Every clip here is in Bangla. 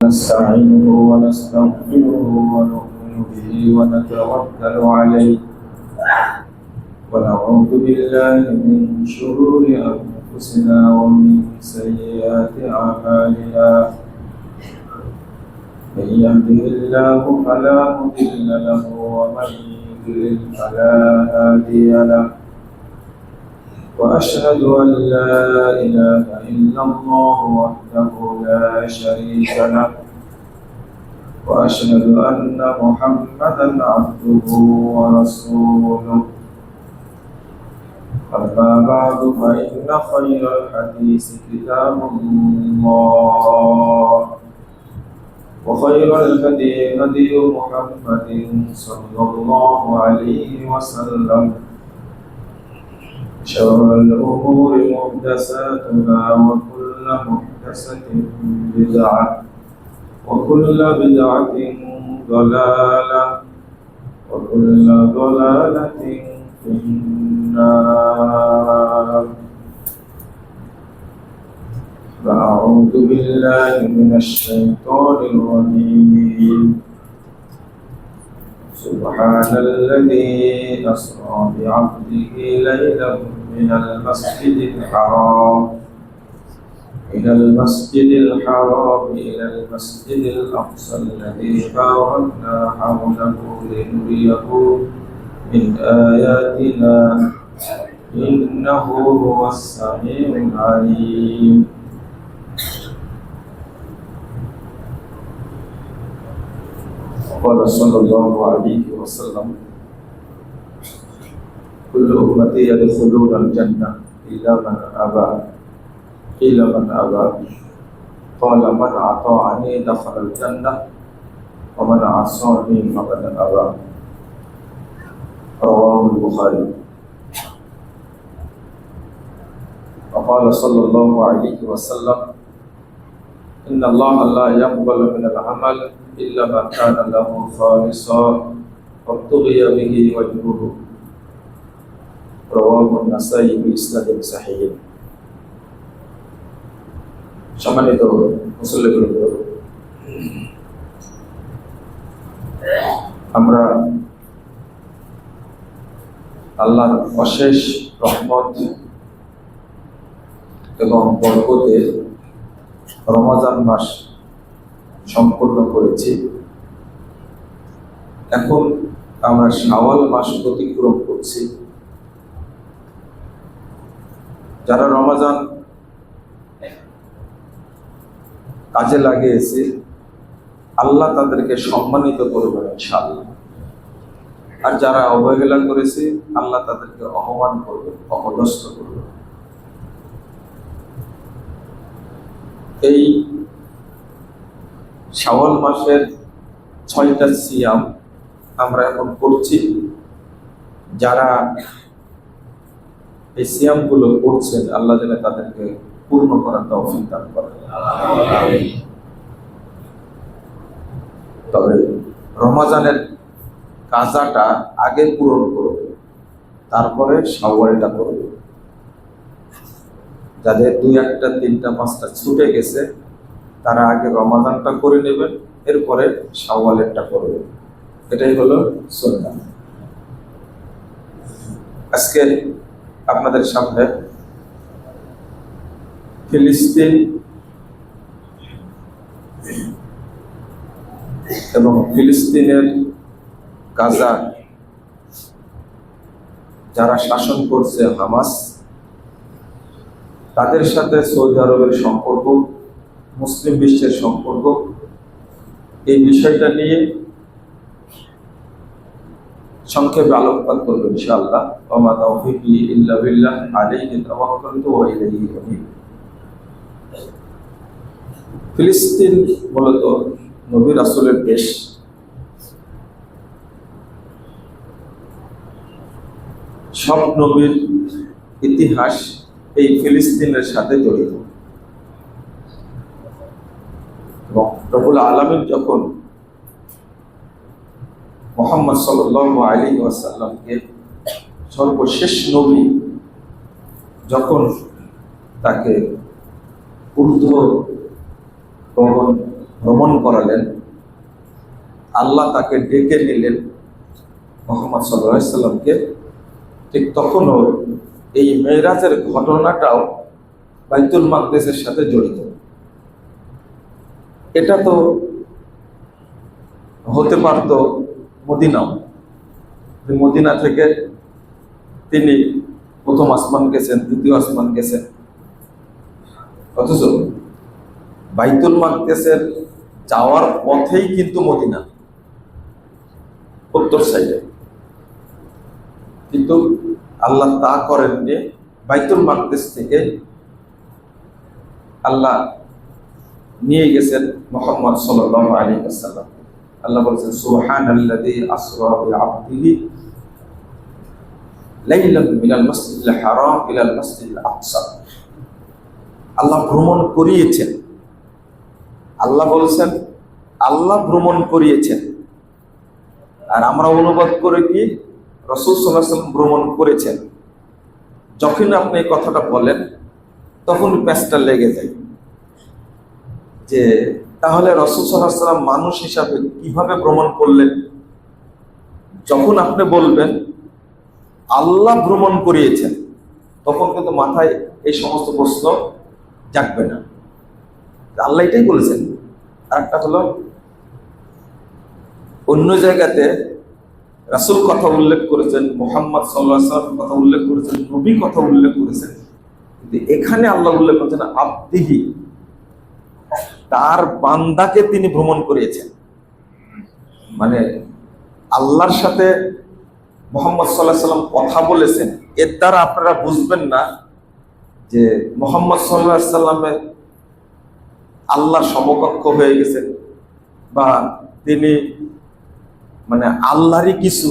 نستعينه ونستغفره ونؤمن به ونتوكل عليه ونعوذ بالله من شرور أنفسنا ومن سيئات أعمالنا من يهده الله فلا مضل له ومن يضلل فلا هادي له وأشهد أن لا إله إلا الله وحده لا شريك له وأشهد أن محمدا عبده ورسوله أما بعد فإن خير الحديث كتاب الله وخير الهدي هدي محمد صلى الله عليه وسلم شر الأمور محدثاتها وكل محدثة بدعة وكل بدعة ضلالة وكل ضلالة في النار. فأعوذ بالله من الشيطان الرجيم. سبحان الذي أسرى بعبده ليلا من المسجد الحرام إلى المسجد الأقصى الذي باركنا حوله لنريه من آياتنا إنه هو السميع العليم. قال صلى الله عليه وسلم كل أمتي يدخلون الجنة إلا من أبى قيل من أبى قال من أطاعني دخل الجنة ومن عصاني فقد أبى رواه البخاري. وقال صلى الله عليه وسلم إن الله لا يقبل من العمل إلا ما كان له خالصا وابتغي به وجهه رواه النسائي بإسناد صحيح. সম্মানিত মুসল্লিবৃন্দ, আমরা আল্লাহর অশেষ রহমত এবং বরকতে রমজান মাস সম্পূর্ণ করেছি। এখন আমরা শাওয়াল মাস অতিক্রম করছি। যারা রমজান কাজে লাগিয়েছে আল্লাহ তাদেরকে সম্মানিত করবেন ইনশাআল্লাহ, আর যারা অবহেলা করেছে আল্লাহ তাদেরকে অপমান করবে, অপদস্থ করবে। এই শাওয়াল মাসের 6টা সিয়াম আমরা এখন করছি। যারা এই সিয়ামগুলো করছেন আল্লাহ যেন তাদেরকে পূর্ণ করার তৌফিক দান করেন। তবে রমজানের কাজাটা আগে পূরণ করবে, তারপরে শাওয়ালটা করবে। যাদের 2, 1, 3, 5টা ছুটে গেছে তারা আগে রমাদানটা করে নেবেন, এরপরে শাওয়ালেরটা করবেন। এটাই হলো সুন্নাহ। আজকে আপনাদের সামনে ফিলিস্তিন এবং ফিলিস্তিনের গাজা যারা শাসন করছে হামাস, তাদের সাথে সৌদি আরবের সম্পর্ক, মুসলিম বিশ্বের সম্পর্ক, এই বিষয়টা নিয়ে সংক্ষেপে আলোকপাত করব ইনশাআল্লাহ। ওয়া মা তাওফীকি ইল্লা বিল্লাহ আলাইহি তাওয়াক্কালতু ওয়া ইলাইহি উনীব। ফিলিস্তিন মূলত নবী রাসূলের দেশ। সব নবীর ইতিহাস এই ফিলিস্তিনের সাথে জড়িত। এবং রব্বুল আলামিন যখন মুহাম্মদ সাল্লাল্লাহু আলাইহি ওয়াসাল্লামকে সর্বশেষ নবী যখন তাকে ঊর্ধ্ব গগন ভ্রমণ করালেন, আল্লাহ তাকে ডেকে নিলেন মুহাম্মদ সাল্লাল্লাহু আলাইহি সাল্লামকে, ঠিক তখনও এই মেরাজের ঘটনাটাও বাইতুল মাকদিসের সাথে জড়িত। এটা তো হতে পারত মদিনাও, মদিনা থেকে তিনি প্রথম আসমান গেছেন, দ্বিতীয় আসমান গেছেন, অথচ বাইতুল মাকদিসের যাওয়ার পথেই কিন্তু মদিনা, উত্তর সাইডে। কিন্তু আল্লাহ তা করেননি, বাইতুল মাকদিস থেকে আল্লাহ নিয়ে গেছেন মুহাম্মদ সাল্লাল্লাহু আলাইহি ওয়াসাল্লাম। আল্লাহ বলেছেন সুবহানাল্লাযী আসরা বিআবদিহি লাইলান মিনাল মাসজিদিল হারাম ইলাল মাসজিদিল আকসা। আল্লাহ ভ্রমণ করিয়েছেন, আল্লাহ বলেছেন আল্লাহ ভ্রমণ করিয়েছেন, আর আমরা অনুবাদ করে কি রাসূল সাল্লাল্লাহু আলাইহি ওয়াসাল্লাম ভ্রমণ করেছেন। যখন আপনি এই কথাটা বলেন তখন প্যাঁচটা লেগে যায় যে তাহলে রাসূল সাল্লাল্লাহু আলাইহি ওয়াসাল্লাম মানুষ হিসাবে কিভাবে ভ্রমণ করলেন। যখন আপনি বলবেন আল্লাহ ভ্রমণ করিয়েছেন, তখন কিন্তু মাথায় এই সমস্ত প্রশ্ন জাগবে না, আল্লাহ এটাই বলেছেন। আর একটা হলো অন্য জায়গাতে রাসূল কথা উল্লেখ করেছেন, মুহাম্মদ সাল্লাল্লাহু আলাইহি ওয়াসাল্লাম কথা উল্লেখ করেছেন, নবী কথা উল্লেখ করেছেন, কিন্তু এখানে আল্লাহ উল্লেখ করেছেন আবদিহি, তার বান্দাকে তিনি ভ্রমণ করিয়েছেন। মানে আল্লাহর সাথে মুহাম্মদ সাল্লাল্লাহু আলাইহি ওয়াসাল্লাম কথা বলেছেন, এর দ্বারা আপনারা বুঝবেন না যে মুহাম্মদ সাল্লাল্লাহু আলাইহি ওয়াসাল্লামের আল্লাহর সমকক্ষ হয়ে গেছেন বা তিনি মানে আল্লাহরই কিছু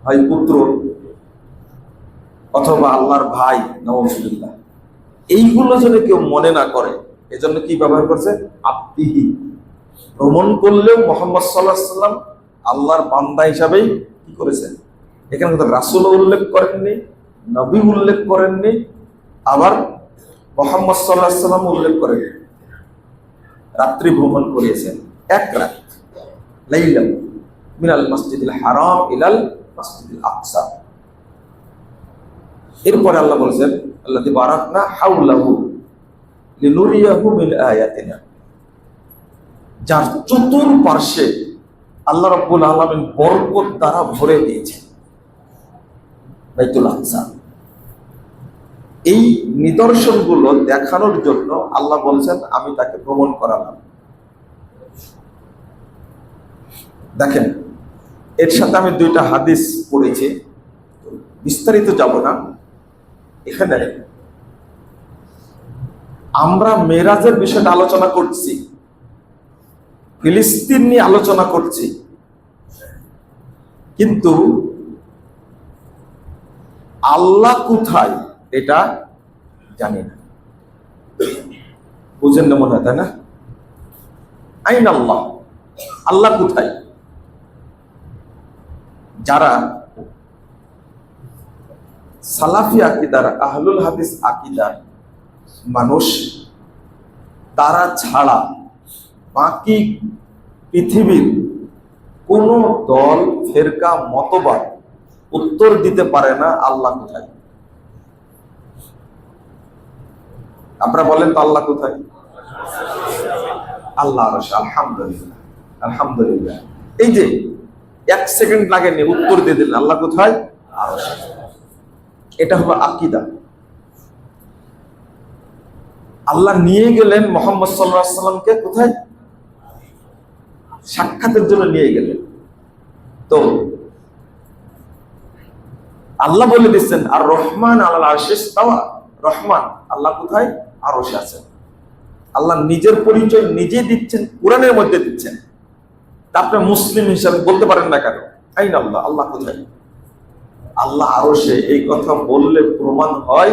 হয় পুত্র অথবা আল্লাহর ভাই, নাউযুবিল্লাহ। এইগুলো যদি কেউ মনে না করে, এজন্য কি ব্যবহার করছে আবদিহি। ভ্রমণ করলেও মুহাম্মদ সাল্লাল্লাহু আলাইহি ওয়াসাল্লাম আল্লাহর বান্দা হিসাবেই কি করেছেন। এখানে তো রাসূলও উল্লেখ করেননি, নবী উল্লেখ করেননি, আবার মুহাম্মদ সাল্লাল্লাহু আলাইহি ওয়াসাল্লাম উল্লেখ করেননি। রাত্রি ভ্রমণ করিয়েছেন, এক রাত, লাইলান মিনাল মাসজিদিল হারাম ইলাল মাসজিদিল আকসা। এরপরে আল্লাহ বলেছেন আল্লাযী বারাকনা হাওলাহু লিনুরিয়াহু মিন আয়াতিনা, যার চতুর্পার্শ্বে আল্লাহ রাব্বুল আলামিন বরকত দ্বারা ভরে দিয়েছেন বাইতুল আকসা। এই নিদর্শনগুলো দেখানোর জন্য আল্লাহ বলছেন আমি তাকে ভ্রমণ করালাম। দেখেন, এর সাথে আমি দুইটা হাদিস পড়েছি, বিস্তারিত যাব না। এখানে আমরা মেরাজের বিষয়টা আলোচনা করছি, ফিলিস্তিন নিয়ে আলোচনা করছি, কিন্তু আল্লাহ কোথায় এটা জানি না। বুঝেন না মনে হয়, তাই না? আইন আল্লাহ, আল্লাহ কোথায়? যারা সালাফি আকীদার, আহলুল হাদিস আকীদার মানুষ, তারা ছাড়া বাকি পৃথিবীর কোন দল, ফেরকা, মতবাদ উত্তর দিতে পারে না আল্লাহ কোথায়। আপনারা বলেন তো আল্লাহ কোথায়? আল্লাহ আরশে। আলহামদুলিল্লাহ, আলহামদুলিল্লাহ। এই যে 1 সেকেন্ড লাগেনি, উত্তর দিয়ে দিলেন আল্লাহ কোথায়? আরশে। এটা হলো আকীদা। আল্লাহ নিয়ে গেলেন মুহাম্মদ সাল্লাল্লাহু আলাইহি ওয়াসাল্লামকে কোথায়? সাক্ষাতের জন্য নিয়ে গেলেন। তো আল্লাহ বলে দিচ্ছেন আর রহমান আলাল আরশে ইস্তাওয়া, রহমান আল্লাহ কোথায়? আরশে আছেন। আল্লাহ নিজের পরিচয় নিজে দিচ্ছেন, কোরআনের মধ্যে দিচ্ছেন। তা আপনি মুসলিম হিসাবে বলতে পারেন না কেন আইন আল্লাহ, আল্লাহ কোথায়? আল্লাহ আরশে। এই কথা বললে প্রমাণ হয়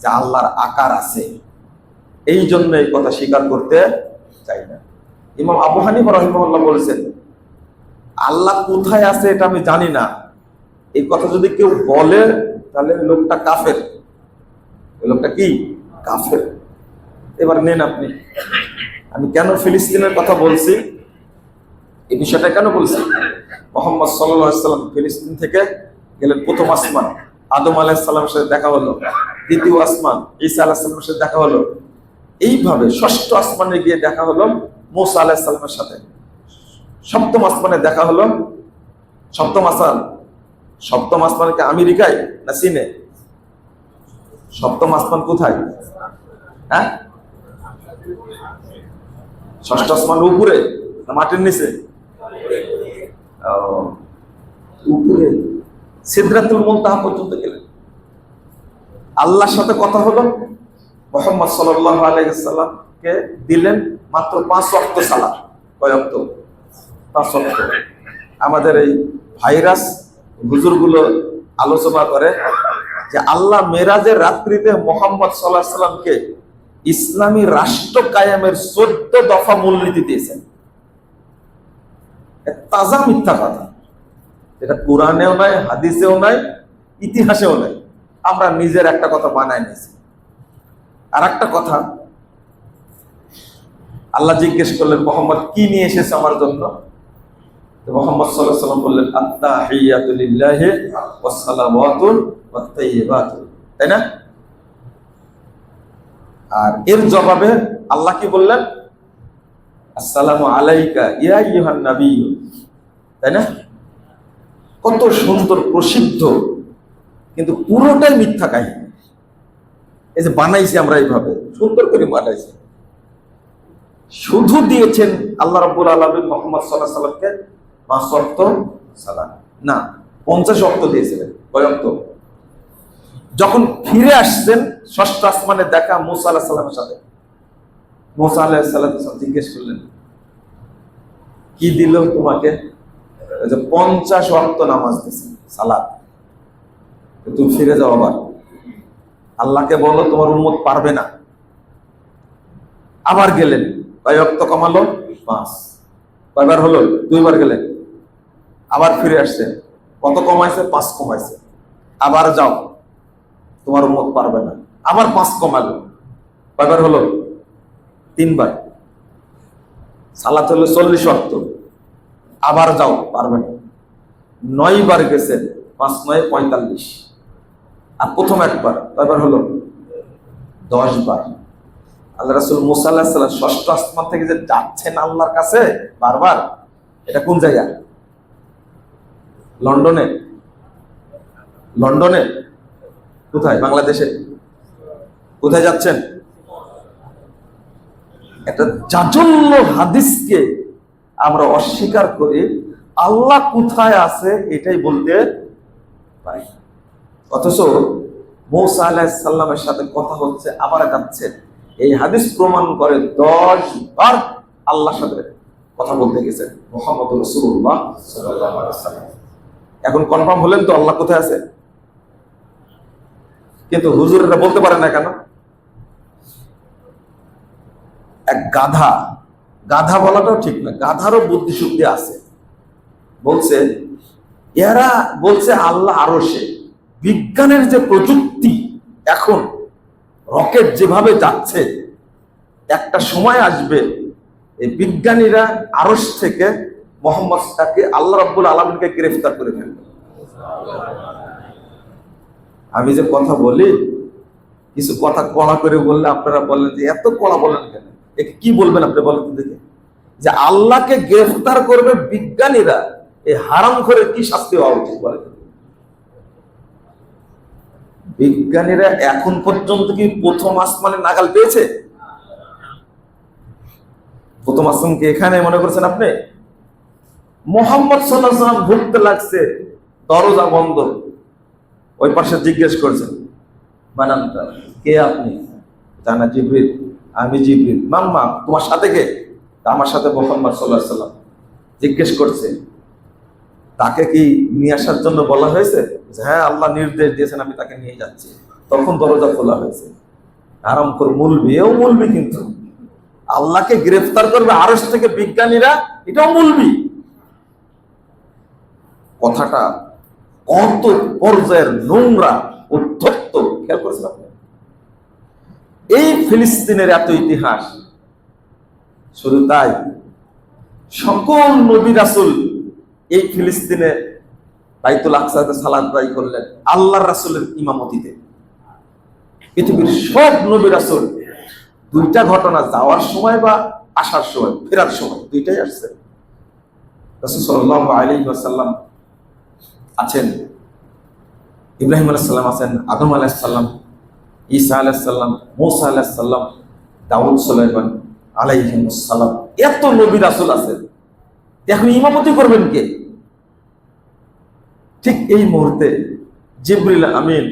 যে আল্লাহর আকার আছে, এই জন্য এই কথা স্বীকার করতে চাই না। ইমাম আবু হানিফা রাহিমাহুল্লাহ বলেছেন আল্লাহ কোথায় আছে এটা আমি জানি না, এই কথা যদি কেউ বলে তাহলে লোকটা কাফের। লোকটা কি? কাফের। এবার নেন আপনি আমি কেন ফিলিস্তিনের কথা বলছি, এই বিষয়টা কেন বলছি? মুহাম্মদ সাল্লাল্লাহু আলাইহি ওয়াসাল্লাম ফিলিস্তিন থেকে গেলেন প্রথম আসমান, আদম আলাইহিস সালামের সাথে দেখা হলো। দ্বিতীয় আসমান, ঈসা আলাইহিস সালামের সাথে দেখা হলো। এইভাবে ষষ্ঠ আসমানে গিয়ে দেখা হলো মুসা আলাইহিস সালামের সাথে। সপ্তম আসমানে দেখা হলো, সপ্তম আসমান কি আমেরিকায় না চীনে? সপ্তম আসমান কোথায়? হ্যাঁ, ষষ্ঠ আসমান উপরে না মাটির নিচে? উপরে, সিদরাতুল মুনতাহা পর্যন্ত গেলেন। আল্লাহর সাথে কথা হলো। মুহাম্মদ সাল্লাল্লাহু আলাইহি ওয়াসাল্লামকে দিলেন মাত্র 5 ওয়াক্ত সালাত। কয় ওয়াক্ত? 5 ওয়াক্ত। আমাদের এই ভাইরাস হুজুরগুলো আলোচনা করে যে আল্লাহ মেরাজের রাত্রিতে মুহাম্মদ সাল্লাল্লাহু আলাইহি ওয়াসাল্লামকে ইসলামী রাষ্ট্র কায়েমের 14 দফা মূলনীতি দিয়েছেন। তাজা মিথ্যা কথা, এটা কোরআনেও নাই, হাদিসেও নাই, ইতিহাসেও নাই। আমরা নিজের একটা কথা বানাই নিয়েছি। আর একটা কথা, আল্লাহ জিজ্ঞেস করলেন মুহাম্মদ কি নিয়ে এসেছে আমার জন্য? মুহাম্মদ সাল্লাল্লাহু আলাইহি ওয়াসাল্লাম বললেন আত-তাহিয়াতু লিল্লাহি ওয়াস সালাওয়াতু ওয়াত তাইয়্যিবাতু, তাই না? আর এর জবাবে আল্লাহ কি বললেন? আসসালামু আলাইকা ইয়া আইয়ুহান নবী, তাই না? কত সুন্দর, প্রসিদ্ধ, কিন্তু পুরোটাই মিথ্যা কাহিনী। এই যে বানাইছি আমরা, এইভাবে সুন্দর করে বানাইছি। শুধু দিয়েছেন আল্লাহ রাব্বুল আলামিন মুহাম্মদ সাল্লাল্লাহু আলাইহি ওয়াসাল্লামকে 5 ওয়াক্ত সালাত না, 50 ওয়াক্ত দিয়েছিলেন। কয় ওয়াক্ত? যখন ফিরে আসছেন ষষ্ঠ আসমানে দেখা মুসা আলাইহিস সালামের সাথে, মুসা আলাইহিস সালাম জিজ্ঞেস করলেন কি দিল তোমাকে? যে 50 ওয়াক্ত নামাজ দিয়েছে, সালাত। তুমি ফিরে যাও, আবার আল্লাহকে বলো তোমার উম্মত পারবে না। আবার গেলেন, কয় ওয়াক্ত কমালো? 5। কয়বার হলো? 2 বার গেলেন। আবার ফিরে আসছে, কত কমাইছে? 5 কমাইছে। আবার যাও, তোমার উম্মত পারবে না। আবার 5 কমালো। কয়বার হলো? 3 বার। সালাত হলো 40 ওয়াক্ত। আবার যাও, পারবে না। 9 বার গেছে, 5 9 45। আর প্রথম একবার, কয়বার হলো? 10 বার। আল্লাহ রাসূল মুসা আলাইহিস সালাম ষষ্ঠ আসমান থেকে যে যাচ্ছেন আল্লাহর কাছে বারবার, এটা কোন জায়গা? লন্ডনে? লন্ডনে? কোথায়? বাংলাদেশে? কোথায় যাচ্ছেন? একটা জাজল্য হাদিসকে আমরা অস্বীকার করি, আল্লাহ কোথায় আছে এটাই বলতে পারি। অথচ মুসা আলাইহিস সালামের সাথে কথা হচ্ছে, আবার যাচ্ছে। এই হাদিস প্রমাণ করে 10 বার আল্লাহর সাথে কথা বলতে গেছে মুহাম্মদ রাসূলুল্লাহ সাল্লাল্লাহু আলাইহি ওয়াসাল্লাম। এখন কনফার্ম হলেন তো আল্লাহ কোথায় আছে? কিন্তু হুজুরেরা বলতে পারে না কেন? এক গাধা, গাধা বলাটাও ঠিক না, গাধারও বুদ্ধি শুদ্ধি আছে। বলছে এরা বলছে আল্লাহ আরশে। বিজ্ঞানের যে প্রযুক্তি, এখন রকেট যেভাবে যাচ্ছে, একটা সময় আসবে এই বিজ্ঞানীরা আরশ থেকে মুহাম্মদকে, আল্লাহ রাব্বুল আলামিনকে গ্রেফতার করে ফেলবে। আমি যে কথা বলি, কিছু কথা কড়া করে বললে আপনারা বললেন যে এত কড়া বলেন কেন? একে কি বলবেন আপনি বলেন তো দেখে? যে আল্লাহকে গ্রেফতার করবে বিজ্ঞানীরা, এই হারাম করে কি শাস্তি হওয়া উচিত বলেন? বিজ্ঞানীরা এখন পর্যন্ত কি প্রথম আসমানে নাগাল পেয়েছে? প্রথম আসমান কি এখানে মনে করছেন আপনি? মুহাম্মদ সাল্লাল্লাহু আলাইহি ওয়াসাল্লাম ঢুকতে লাগছে, দরজা বন্ধ। ওই পাশে জিজ্ঞেস করছেন বানানটা, কে আপনি? জানা জিবরিল। আমি জিবরিল। মাম্মা তোমার সাথে কে? আমার সাথে মুহাম্মদ সাল্লাল্লাহু আলাইহি ওয়াসাল্লাম। জিজ্ঞেস করছে তাকে কি নিয়ে আসার জন্য বলা হয়েছে? হ্যাঁ, আল্লাহ নির্দেশ দিয়েছেন, আমি তাকে নিয়ে যাচ্ছি। তখন দরজা খোলা হয়েছে। আরাম করে মুলবি, এও মুলবি, কিন্তু আল্লাহকে গ্রেফতার করবে আরশ থেকে বিজ্ঞানীরা, এটাও মুলবি। কথাটা কত পর্যায়ের নোংরা, উদ্ধত্ত, খেয়াল করেছেন আপনি? এই ফিলিস্তিনের এত ইতিহাস, শুধু তাই, সকল নবী রাসূল এই ফিলিস্তিনে বাইতুল আকসাতে সালাত আদায় করলেন আল্লাহর রাসূলের ইমামতিতে। পৃথিবীর সব নবী রাসূল দুইটা ঘটনা, যাওয়ার সময় বা আসার সময়, ফেরার সময় দুইটাই আসছে। রাসূল সাল্লাল্লাহু আলাইহি ওয়াসাল্লাম আছেন, ইব্রাহিম আলাইহিস সালাম আছেন, আদম আলাইহিস সালাম, ঈসা আলাইহিস সালাম, মূসা আলাইহিস সালাম, দাউদ সুলাইমান আলাইহিস সালাম, এত নবী রাসূল আছেন। এখন ইমামতি করবেন কে? ঠিক এই মুহূর্তে জিবরিল আমিন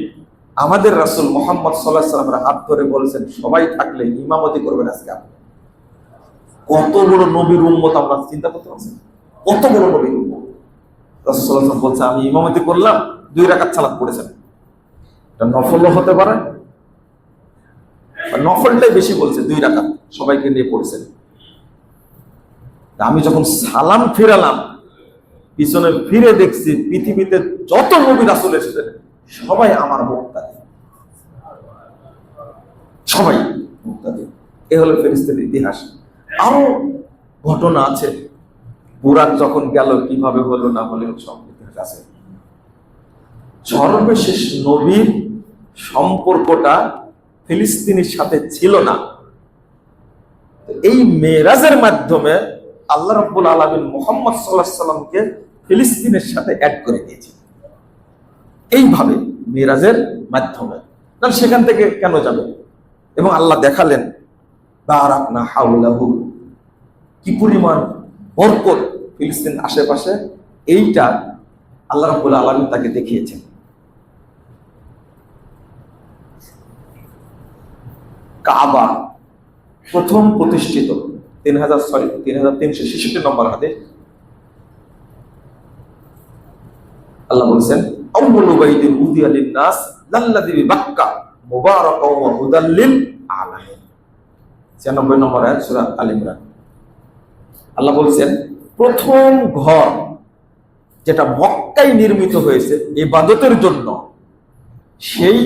আমাদের রাসূল মুহাম্মদ সাল্লাল্লাহু আলাইহি ওয়াসাল্লামের হাত ধরে বলেছেন, সবাই থাকলে ইমামতি করবেন আজকে আপনি। কত বড় নবীর উম্মত আমরা চিন্তা করতে পারছি, কত বড় নবীর উম্মত। রাসূল সাল্লাল্লাহু আলাইহি ওয়াসাল্লাম বলছে, আমি ইমামতি করলাম, 2 রাকাত সালাত পড়েছেন। এটা নফলও হতে পারে, নফলটাই বেশি বলছে, 2 রাকাত সবাইকে নিয়ে পড়েছেন। আমি যখন সালাম ফিরালাম, পিছনে ফিরে দেখছি পৃথিবীতে যত নবী রাসূল এসেছেন সবাই আমার মুক্তাদি, সবাই মুক্তাদি। এ হলো ফেরেশতাদের ইতিহাস। আরো ঘটনা আছে, বুরাক যখন গেল কিভাবে হলো না হলো সব ইতিহাস আছে। সর্বশেষ নবীর সম্পর্কটা ফিলিস্তিনের সাথে ছিল না, এই মেরাজের মাধ্যমে আল্লাহ রাব্বুল আলামিন মুহাম্মদ সাল্লাল্লাহু আলাইহি ওয়াসাল্লামকে ফিলিস্তিনের সাথে অ্যাড করে দিয়েছে এইভাবে মেরাজের মাধ্যমে। তাহলে সেখান থেকে কেন যাবে? এবং আল্লাহ দেখালেন বারাকনা হাওলাহু, কি পরিমাণ বরকত ফিলিস্তিন আশেপাশে, এইটা আল্লাহ রাব্বুল আলামিন তাকে দেখিয়েছেন। কাবা প্রথম প্রতিষ্ঠিত 3366 নম্বর হাদিস, আল্লাহ বলেছেন আউয়ালু বাইতিন উযিয়া লিন-নাস লাল্লাযী বিবাক্কা মুবারাকাও ওয়া হুদাল লিল আলামিন, 96 নম্বর আয়াত সূরা আল ইমরান। আল্লাহ বলেছেন প্রথম ঘর যেটা মক্কায় নির্মিত হয়েছে ইবাদতের জন্য, সেই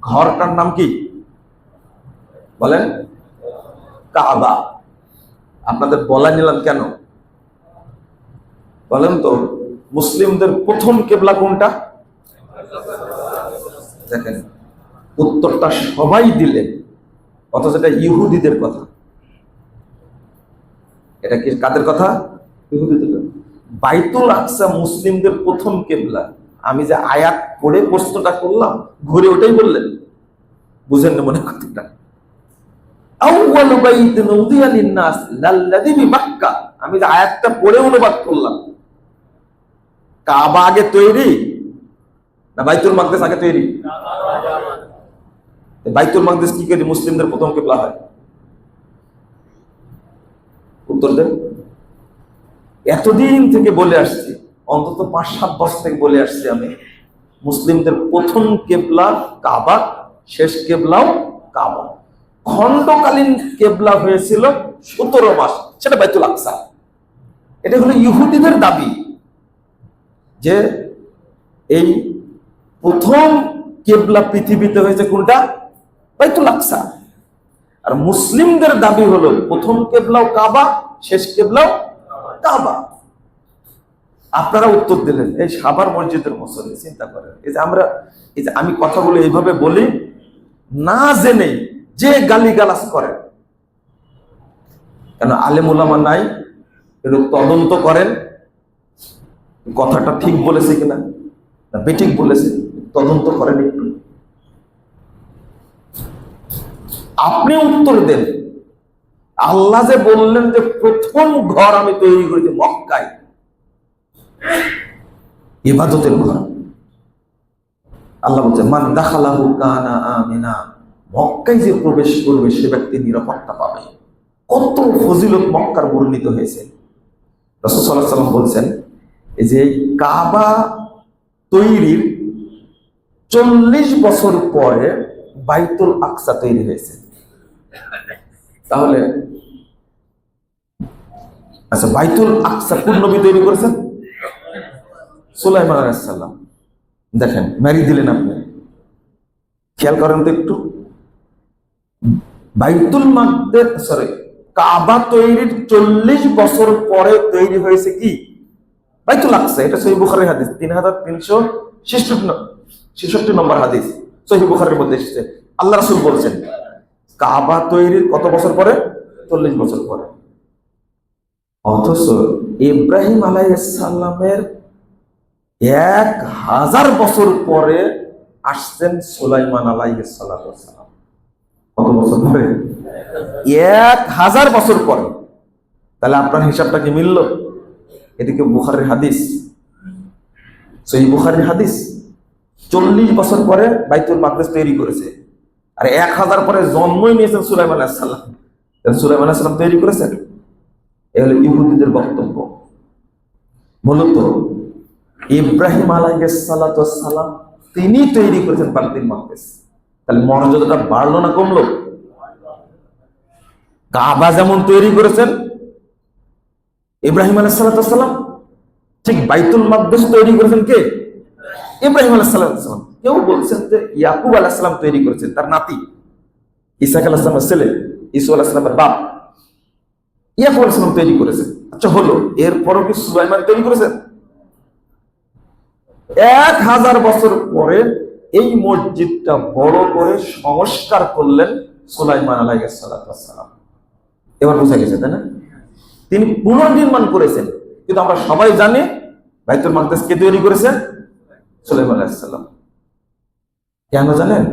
ঘরটার নাম কি বলেন? কাবা। আপনাদের বলা নিলাম কেন বলেন তো? মুসলিমদের প্রথম কিবলা কোনটা? দেখেন উত্তরটা সবাই দিলেন, অথচ এটা ইহুদিদের কথা। এটা কি কাদের কথা? ইহুদিদের। বাইতুল আকসা মুসলিমদের প্রথম কিবলা। আমি যে আয়াত পড়ে প্রশ্নটা করলাম, ঘুরে ওটাই বললেন, বুঝেন না মনে কথাটা? আউয়ালু বাইতিন উযিয়া লিন-নাস লাল্লাযী বিবাক্কা, আমি যে আয়াতটা পড়ে অনুবাদ করলাম, কাবা আগে তৈরি না বাইতুল মাকদিস আগে তৈরি? বাইতুল মাকদিস কি করে মুসলিমদের প্রথম কিবলা হয়? উত্তর দেন। এতদিন থেকে বলে আসছি, অন্তত 5-7 বছর থেকে বলে আসছি আমি, মুসলিমদের প্রথম কিবলা কাবা, শেষ কিবলাও কাবা। খণ্ডকালীন কিবলা হয়েছিল 17 মাস, সেটা বাইতুল আকসা। এটা হলো ইহুদিদের দাবি যে এই প্রথম কিবলা পৃথিবীতে হয়েছে কোনটা? বাইতুল আকসা। আর মুসলিমদের দাবি হলো প্রথম কিবলাও কাবা, শেষ কিবলাও কাবা। আপনারা উত্তর দিলেন এই সাভার মসজিদের মুসল্লি। চিন্তা করেন, এই যে আমি কথাগুলো এইভাবে বলি, না জেনে যে গালিগালাজ করে, কেন আলেম ওলামা নাই, একটু তদন্ত করেন কথাটা ঠিক বলেছে কিনা না বেঠিক বলেছে, তদন্ত করেন একটু। আপনি উত্তর দেন, আল্লাহ যে বললেন যে প্রথম ঘর আমি তৈরি করেছি মক্কায়, ইবাদতের ঘর। আল্লাহ বলছে মান দাখালাহু কানা আমিনা, মক্কায় যে প্রবেশ করবে সে ব্যক্তি নিরাপত্তা পাবে। কত ফজিলত মক্কার বর্ণিত হয়েছে। রাসূল সাল্লাল্লাহু আলাইহি ওয়াসাল্লাম বলছেন এই যে কাবা তৈরির 40 বছর পরে বাইতুল আকসা তৈরি হয়েছে। তাহলে আচ্ছা, বাইতুল আকসা কোন নবী তৈরি করেছেন? সুলাইমান আলাইহিস সালাম। দেখেন মেরি দিলেন আপনি, খেয়াল করেন তো একটু। বাইতুল মাকদিস কাবা তৈরির 40 বছর পরে তৈরি হয়েছে কি বাইতুল আকসা। এটা সহিহ বুখারীর হাদিস 3366 নম্বর হাদিস সহিহ বুখারীর মধ্যে এসেছে। আল্লাহ রাসূল বলছেন কাবা তৈরির কত বছর পরে? 40 বছর পরে। অথচ ইব্রাহিম আলাইহিস সালামের 1000 বছর পরে আসছেন সুলাইমান আলাইহিস সালাম। কত বছর পরে? 1000 বছর পরে। তাহলে আপনার হিসাবটা কি মিলল? এদিকে বুখারীর হাদিস, সহিহ বুখারীর হাদিস 40 বছর পরে বাইতুল মাকদিস তৈরি করেছে, আর 1000 পরে জন্মই নিয়েছেন সুলাইমান আলাইহিস সালাম। সুলাইমান আলাইহিস সালাম তৈরি করেছেন। এ হলো ইহুদিদের বক্তব্য। মূলত ইব্রাহিম আলাইহিস সালাম তিনি তৈরি করেছেন বাইতুল মাকদিস। তাহলে মর্যাদাটা বাড়লো না কমলো? কাবা যেমন তৈরি করেছেন ইব্রাহিম আলাইহিস সালাম, ঠিক বাইতুল মাকদিস তৈরি করেছেন কে? ইব্রাহিম আলাইহিস সালাম। কেউ বলছেন যে ইয়াকুব আলাইহিস সালাম তৈরি করেছেন, তার নাতি ঈসা আলাইহিস সালামের ছেলে, ঈসা আলাইহিস সালামের বাপ ইয়াকুব আলাইহিস সালাম তৈরি করেছেন। আচ্ছা হলো, এরপরও কি সুলাইমান তৈরি করেছেন? 1000 বছর পরে এই মসজিদটা বড় করে সংস্কার করলেন সুলাইমান আলাইহিস সালাম। এবার বোঝা গেছে, তাই না? তিনি পুনর্নির্মাণ করেছেন। কিন্তু আমরা সবাই জানি বাইতুল মাকদিস কে তৈরি করেছেন? সুলাইমান আলাইহিস সালাম। কেন জানেন?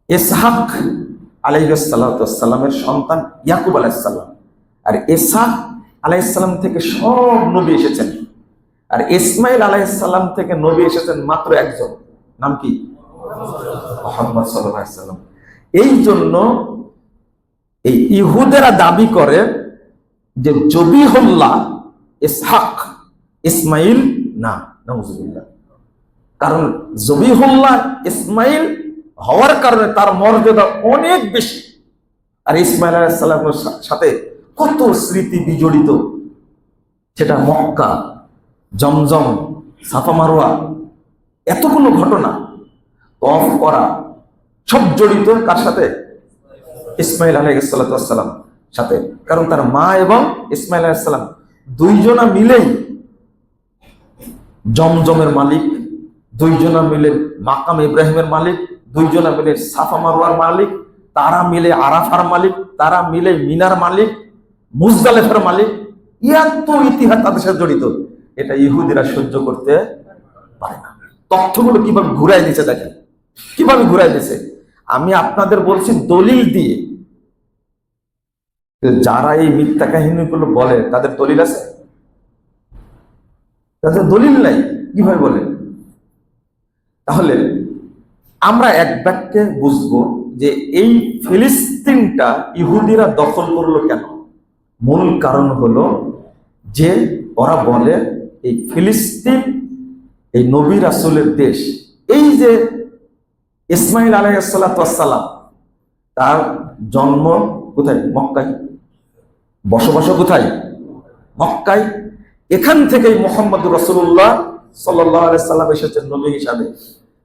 ইসহাক আলাইহিস সালামের সন্তান ইয়াকুব আলাইহিস সালাম, আর ইসহাক আলাইহিস সালাম থেকে সব নবী এসেছেন, আর ইসমাইল আলাইহিস সালাম থেকে নবী এসেছেন মাত্র একজন। নাম কি? মুহাম্মদ সাল্লাল্লাহু আলাইহি ওয়াসাল্লাম। এই জন্য এই ইহুদেরা দাবি করে যে জবিহুল্লাহ ইসহাক, ইসমাইল না, নাউজুবিল্লাহ। কারণ জবিহুল্লাহ ইসমাইল হওয়ার কারণে তার মর্যাদা অনেক বেশি, আর ইসমাইল আলাইহিস সালামের সাথে কত স্মৃতি বিজড়িত, সেটা মক্কা, জমজম, সাফা মারওয়া, এতগুলো ঘটনা, তওয়াফ করা, সব জড়িত কার সাথে? ইসমাইল আলাইহিস সালাম সাথে। কারণ তার মা এবং ইসমাইল আলাইহিস সালাম দুইজনা মিলেই জমজমের মালিক, দুইজনা মিলে মাকাম ইব্রাহিমের মালিক, দুইজনা মিলে সাফা মারওয়ার মালিক, তারা মিলে আরাফার মালিক, তারা মিলে মিনার মালিক, মুজদালিফার মালিক। এত ইতিহাস তাদের সাথে জড়িত, এটা ইহুদিরা সহ্য করতে পারে না। তথ্যগুলো কিভাবে ঘুরাই দিচ্ছে দেখেন, কিভাবে ঘুরাই দিচ্ছে। আমি আপনাদের বলছি দলিল দিয়ে। যারা এই মিথ্যা কাহিনীগুলো বলে তাদের দলিল আছে? তাদের দলিল নাই, কিভাবে বলে? তাহলে আমরা এক বাক্যে বুঝবো যে এই ফিলিস্তিনটা ইহুদিরা দখল করলো কেন। মূল কারণ হলো যে ওরা বলে এই ফিলিস্তিন এই নবী রাসূলের দেশ। এই যে ইসমাইল আলাইহিস সালাম, তার জন্ম কোথায়? মক্কায়। বসবাস কোথায়? মক্কায়। এখান থেকেই মুহাম্মদ রাসূলুল্লাহ সাল্লাল্লাহু আলাইহি সাল্লাম এসেছেন নবী হিসাবে।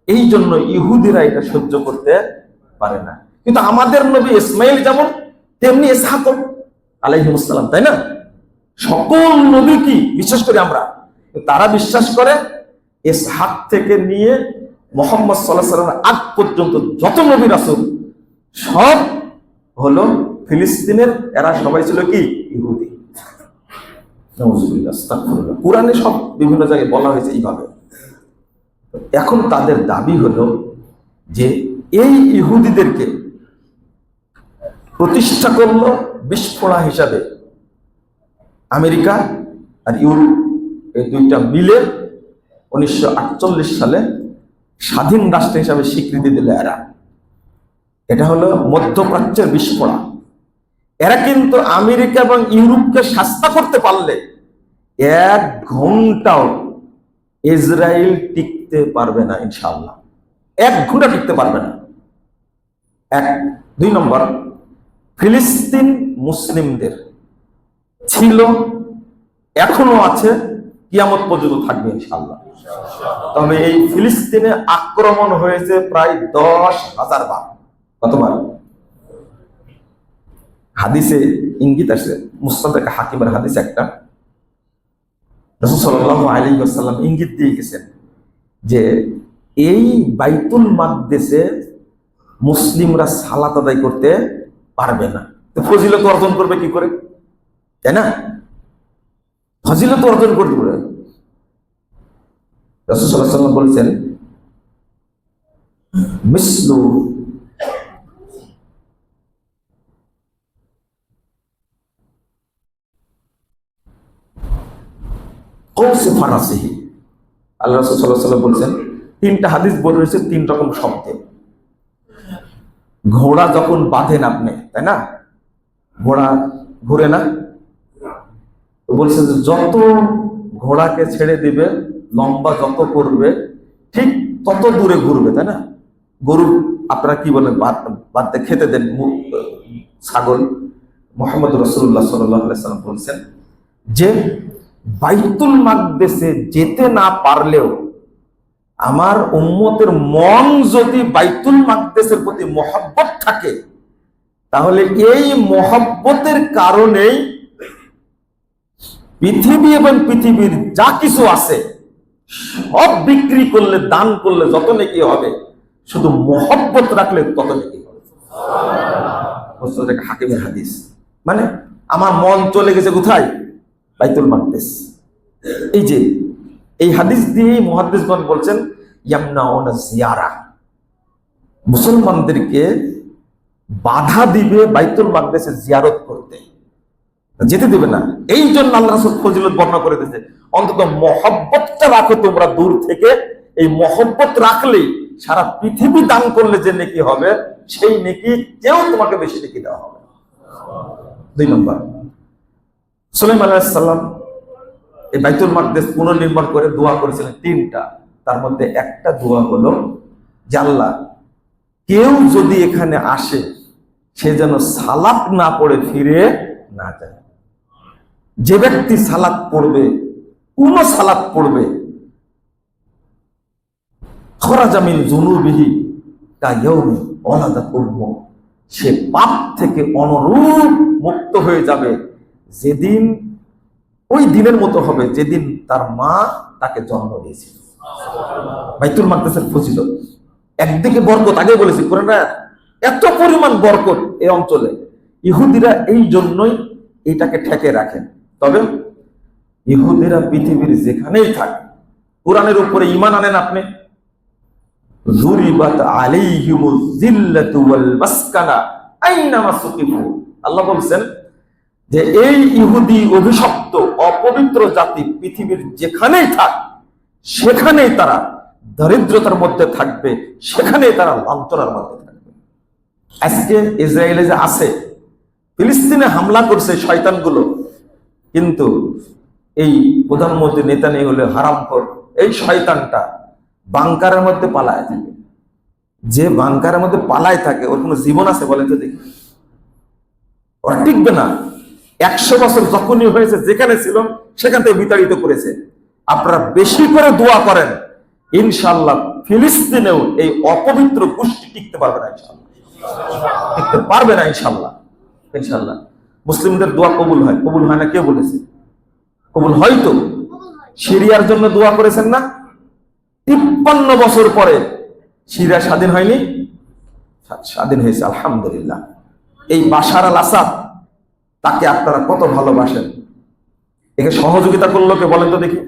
এই জন্য ইহুদিরা এটা সহ্য করতে পারে না। কিন্তু আমাদের নবী ইসমাইল যেমন, তেমনি ইসহাক আলাইহিস সালাম, তাই না? সকল নবী কি বিশ্বাস করি আমরা, তারা বিশ্বাস করে ইসহাক থেকে নিয়ে মুহাম্মদ সাল্লাল্লাহু আলাইহি সাল্লামের আগ পর্যন্ত যত নবী রাসূল সব হলো ফিলিস্তিনের। এরা সবাই ছিল কি? ইহুদি। নাউজুবিল্লাহ, আস্তাগফিরুল্লাহ। কুরআনে সব বিভিন্ন জায়গায় বলা হয়েছে এইভাবে। এখন তাদের দাবি হলো যে এই ইহুদিদেরকে প্রতিষ্ঠা করলো বিস্ফোড়া হিসাবে আমেরিকা আর ইউরোপ, এই দুইটা মিলে 1948 সালে স্বাধীন রাষ্ট্র হিসাবে স্বীকৃতি দিল এরা। এটা হলো মধ্যপ্রাচ্যের বিস্ফোড়া। এরা কিন্তু আমেরিকা এবং ইউরোপকে শাস্তা করতে পারলে 1 ঘন্টাও ইসরায়েল টিকতে পারবে না ইনশাআল্লাহ। 1 ঘন্টা টিকতে পারবে না। 2 নম্বর, ফিলিস্তিন মুসলিমদের ছিল, এখনো আছে, কিয়ামত পর্যন্ত থাকবে ইনশাআল্লাহ। তবে এই ফিলিস্তিনে আক্রমণ হয়েছে প্রায় 10,000 বার। কতবার? হাদিসে ইঙ্গিত আছে, মুসনাদ হাকিমের হাদিস একটা, রাসূল সাল্লাল্লাহু আলাইহি ওয়াসাল্লাম ইঙ্গিত দিয়ে গেছেন যে এই বাইতুল মাকদেসে মুসলিমরা সালাত আদায় করতে পারবে না। তো ফজিলত অর্জন করবে কি করে, তাই না? ফজিলত অর্জন করতে পারে। রাসূল সাল্লাল্লাহু আলাইহি ওয়াসাল্লাম বলেছেন মিসলু কৌসি ফারাসিহি। আল্লাহ রাসূল সাল্লাল্লাহু আলাইহি ওয়াসাল্লাম বলেছেন, তিনটা হাদিস বলে রয়েছে তিন রকম শব্দে। ঘোড়া যখন বাঁধেন আপনি, তাই না, ঘোড়া ঘুরে না, তো বলছে যে যত ঘোড়াকে ছেড়ে দিবে, লম্বা যত করবে ঠিক তত দূরে ঘুরবে, তাই না? গরু আপনারা কি বলেন, বাঁধতে খেতে দেন ছাগল। মুহাম্মদ রাসূলুল্লাহ সাল্লাল্লাহু আলাইহি ওয়াসাল্লাম বলছেন যে বাইতুল মাকদেসে যেতে না পারলেও আমার উম্মতের মন যদি বাইতুল মাকদেসের প্রতি মহব্বত থাকে, তাহলে এই মহব্বতের কারণেই পৃথিবী এবং পৃথিবীর যা কিছু আছে সব বিক্রি করলে, দান করলে যত নেকি হবে, শুধু মহব্বত রাখলে তত নেকি হবে। হাকিমের হাদিস। মানে আমার মন চলে গেছে কোথায়? বাইতুল মাকদেস। এই যে এই হাদিস দিয়ে মুহাদ্দিসগণ বলছেন ইয়ামনাউনা জিয়ারা, মুসলমানদেরকে বাধা দিবে বাইতুল মাকদেসে জিয়ারত করতে, যেতে দিবে না। এই জন্য আল্লাহ রাসূল ফজিলত বর্ণনা করে দিয়েছে, অন্তত মহব্বতটা রাখো তোমরা দূর থেকে। এই মহব্বত রাখলেই সারা পৃথিবী দান করলে যে নেকি হবে, সেই নেকি কেউ তোমাকে বেশি নেকি দেওয়া হবে। 2 নম্বর, সুলাইমান আলাইহিস সালাম এই বাইতুল মাকদেস পুনর্নির্মাণ করে দোয়া করেছিলেন 3টা। তার মধ্যে একটা দোয়া হলো যে আল্লাহ, কেউ যদি এখানে আসে সে যেন সালাত না পড়ে ফিরে না যায়। যে ব্যক্তি সালাত পড়বে, কোন সালাত পড়বে, খরাজা মিন যুনুবিহি কায়াউমি ওয়ালাদাত উম্মু, সে পাপ থেকে অনুরূপ মুক্ত হয়ে যাবে যেদিন, ওই দিনের মতো হবে যেদিন তার মা তাকে জন্ম দিয়েছিল। বাইতুল মাকদেসের ফজিলত, একদিকে বরকত, আগে বলেছি কোরআনে এত পরিমাণ বরকত এই অঞ্চলে, ইহুদিরা এই জন্যই এটাকে ঠেকে রাখেন। তবে ইহুদিরা পৃথিবীর যেখানেই থাকে, কোরআনের উপরে ঈমান আনেন আপনি, যুরিবাত আলাইহিমুজ যিল্লাতু ওয়াল মাসকানা আইনামা সুকিফু। আল্লাহ বলেন যে এই ইহুদি অভিশপ্ত অপবিত্র জাতি পৃথিবীর যেখানেই থাক, সেখানেই তারা দরিদ্রতার মধ্যে থাকবে, সেখানেই তারা লাঞ্ছনার মধ্যে থাকবে। আজকে ইসরায়েলে যে আছে, ফিলিস্তিনে হামলা করছে শয়তানগুলো, কিন্তু এই প্রধানমন্ত্রী নেতানিয়াহু হলে হারামখোর, এই শয়তানটা বাংকারের মধ্যে পালায় থাকে। যে বাংকারের মধ্যে পালায় থাকে ওর কোনো জীবন আছে বলেন তো দেখি? ওরা টিকবে না। 100 বছর যখনই হয়েছে যেখানে ছিল সেখান থেকে বিতাড়িত করেছে। আপনারা বেশি করে দোয়া করেন, ইনশাআল্লাহ ফিলিস্তিনেও এই অপবিত্র গোষ্ঠী টিকতে পারবে না, ইনশাআল্লাহ টিকতে পারবে না, ইনশাআল্লাহ। ইনশাআল্লাহ মুসলিমদের দোয়া কবুল হয়, কবুল হয় না কে বলেছে? কবুল হয়তো। সিরিয়ার জন্য দোয়া করেছেন না? 53 বছর পরে সিরিয়া স্বাধীন হয়নি? স্বাধীন হয়েছে, আলহামদুলিল্লাহ। এই বাশার আল আসাদ, তাকে আপনারা কত ভালোবাসেন, একে সহযোগিতা করলো কে বলেন তো দেখি?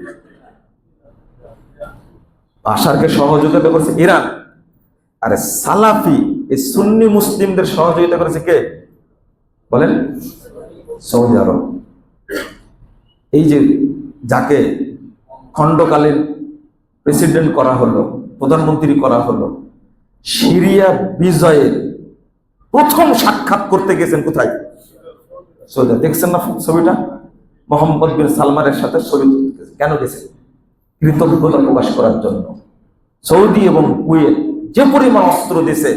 বাশারকে সহযোগিতা করেছে ইরান। আরে সালাফি এই সুন্নি মুসলিমদের সহযোগিতা করেছে কে বলেন? সৌদি আরব। এই যে যাকে খণ্ডকালীন প্রেসিডেন্ট করা হলো, প্রধানমন্ত্রী করা হলো, সিরিয়া বিজয়ের প্রথম সাক্ষাৎ করতে গেছেন কোথায়? সৌদি। দেখছেন না ছবিটা? মোহাম্মদ বিন সালমানের সাথে ছবি তুলতে কেন গেছেন? কৃতজ্ঞতা প্রকাশ করার জন্য। সৌদি এবং কুয়েত যে পরিমাণ অস্ত্র দিয়েছে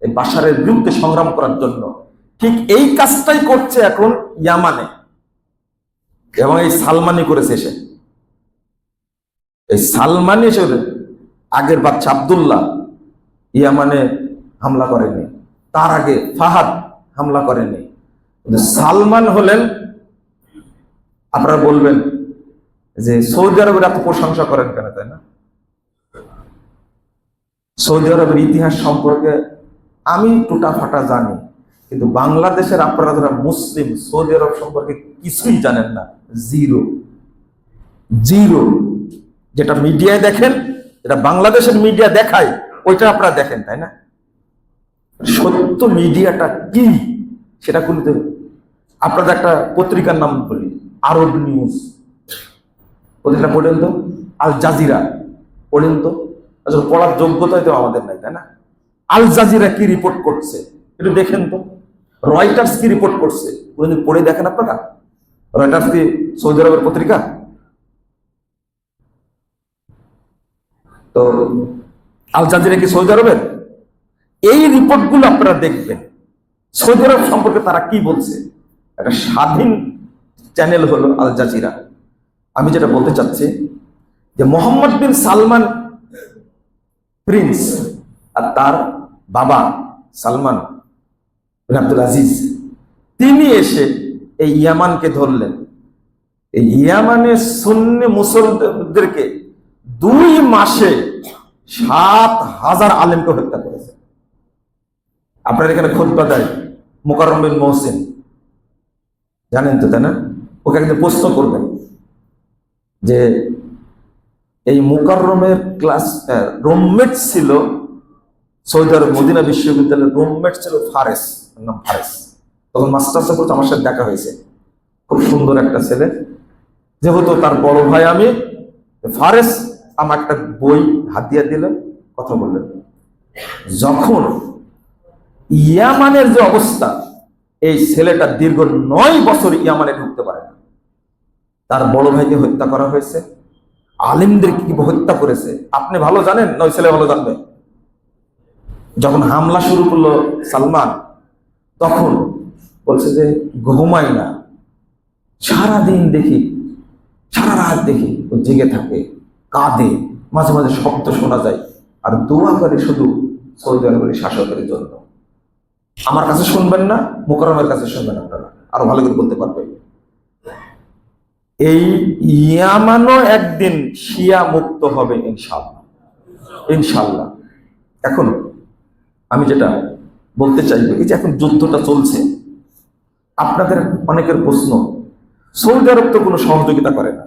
এই বাশারের বিরুদ্ধে সংগ্রাম করার জন্য, ঠিক এই কাজটাই করছে এখন ইয়ামানে, এবং এই সালমানি করেছে। এসে এই সালমানি এসে, আগের বাচ্চা আব্দুল্লাহ ইয়ামানে হামলা করেনি, তার আগে ফাহাদ হামলা করেনি, কিন্তু সালমান হলেন, আপনারা বলবেন যে সৌদি আরবের এত প্রশংসা করেন কেন, তাই না? সৌদি আরবের ইতিহাস সম্পর্কে আমি টুটা ফাটা জানি, কিন্তু বাংলাদেশের আপনারা যারা মুসলিম সৌদি আরব সম্পর্কে কিছুই জানেন না। Zero zero. যেটা মিডিয়ায় দেখেন, যেটা বাংলাদেশের মিডিয়া দেখায়, ওইটা আপনারা দেখেন, তাই না? সত্য মিডিয়াটা কি সেটা কিন্তু আপনাদের একটা পত্রিকার নাম বলি, আরব নিউজ, পত্রিকা পড়েন তো, আল জাজিরা পড়েন তো। আসলে পড়ার যোগ্যতা তো আমাদের নাই, তাই না? আল জাজিরা কি রিপোর্ট করছে একটু দেখেন তো, রয়টার্স কি রিপোর্ট করছে কোনদিন পড়ে দেখেন আপনারা? রয়টার্স কি সৌদি আরবের পত্রিকা? তো আল জাজিরা কি সৌদি আরবের? এই রিপোর্টগুলো আপনারা দেখবেন সৌদি আরব সম্পর্কে তারা কি বলছে। একটা স্বাধীন চ্যানেল হলো আল জাজিরা। আমি যেটা বলতে চাচ্ছি যে মোহাম্মদ বিন সালমান প্রিন্স আর তার বাবা সালমান বিন আব্দুল আজিজ, তিনি এসে এই ইয়ামানকে ধরলেন। এই ইয়ামানের সুন্নি মুসলমানদেরকে 2 মাসে 7,000 আলেমকে হত্যা করেছে। আপনার এখানে খুতবা দেয় মুকাররম বিন মহসিন, জানেন তো, তাই না? ওকে একদিন প্রশ্ন করবেন যে এই মুকাররমের ক্লাস রুমমেট ছিল সৌদি আরব মদিনা বিশ্ববিদ্যালয়ের রুমমেট ছিল ফারেস, নাম ফারেস। তখন মাস্টার্সে পড়তে আমার সাথে দেখা হয়েছে, খুব সুন্দর একটা ছেলে। যেহেতু তার বড় ভাই আমি, ফারেস আমার একটা বই হাতিয়া দিলেন, কথা বললেন। যখন ইয়ামানের যে অবস্থা, এই ছেলেটা দীর্ঘ 9 বছর ইয়ামানে ঢুকতে পারে না। তার বড় ভাইকে হত্যা করা হয়েছে, আলিমদেরকে কি হত্যা করেছে আপনি ভালো জানেন, নয় ছেলে ভালো জানবে। যখন হামলা শুরু করলো সালমান, তখন বলছে যে ঘুমাই না, সারাদিন দেখি, সারা রাত দেখি ও জেগে থাকে, কাঁদে, মাঝে মাঝে শব্দ শোনা যায়, আর দোয়া করে শুধু সৌদি আরবের শাসকের জন্য। আমার কাছে শুনবেন না, মুকাররমের কাছে শুনবেন, আপনারা আরো ভালো করে বলতে পারবেন। এই ইয়ামানও একদিন শিয়া মুক্ত হবে ইনশাআল্লাহ, ইনশাআল্লাহ। এখন আমি যেটা বলতে চাইবো, এই যে এখন যুদ্ধটা চলছে, আপনাদের অনেকের প্রশ্ন, সৌদি আরব তো কোনো সহযোগিতা করে না,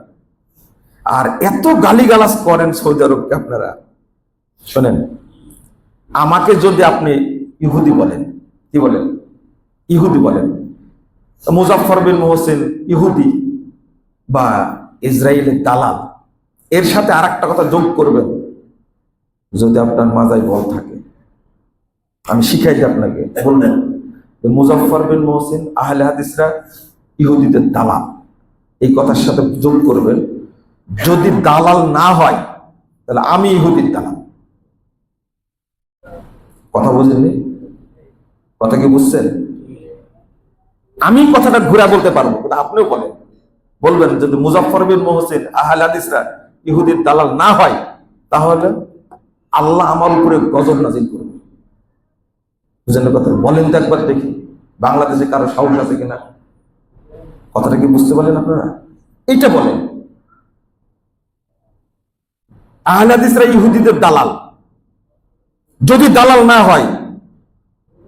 আর এত গালিগালাজ করেন সৌদি আরবকে আপনারা। শোনেন, আমাকে যদি আপনি ইহুদি বলেন, কি বলেন? ইহুদি বলেন। মুজাফফর বিন মুহসিন ইহুদি বা ইসরায়েলের দালাল, এর সাথে আর একটা কথা যোগ করবেন, যদি আপনার মাজায় বল থাকে, আমি শিখাই দিই আপনাকে, বলবেন যে মুজাফফর বিন মুহসিন আহলে হাদিসরা ইহুদিদের দালাল, এই কথার সাথে যোগ করবেন, যদি দালাল না হয় তাহলে আমি ইহুদির দালাল। কথা বুঝেননি? কথা কি বুঝছেন? আমি কথাটা ঘুরা বলতে পারবো, কিন্তু আপনিও বলবেন যদি মুজাফফর বিন মুহসিন আহলে হাদিসরা ইহুদির দালাল না হয়, তাহলে আল্লাহ আমার উপরে গজব নাজিল করবে। বুঝলেন কথা? বলেন তো একবার দেখি, বাংলাদেশে কারো সাহস আছে কিনা? কথাটা কি বুঝতে পারলেন আপনারা? এইটা বলেন, আহলে হাদিসরা ইহুদিদের দালাল, যদি দালাল না হয়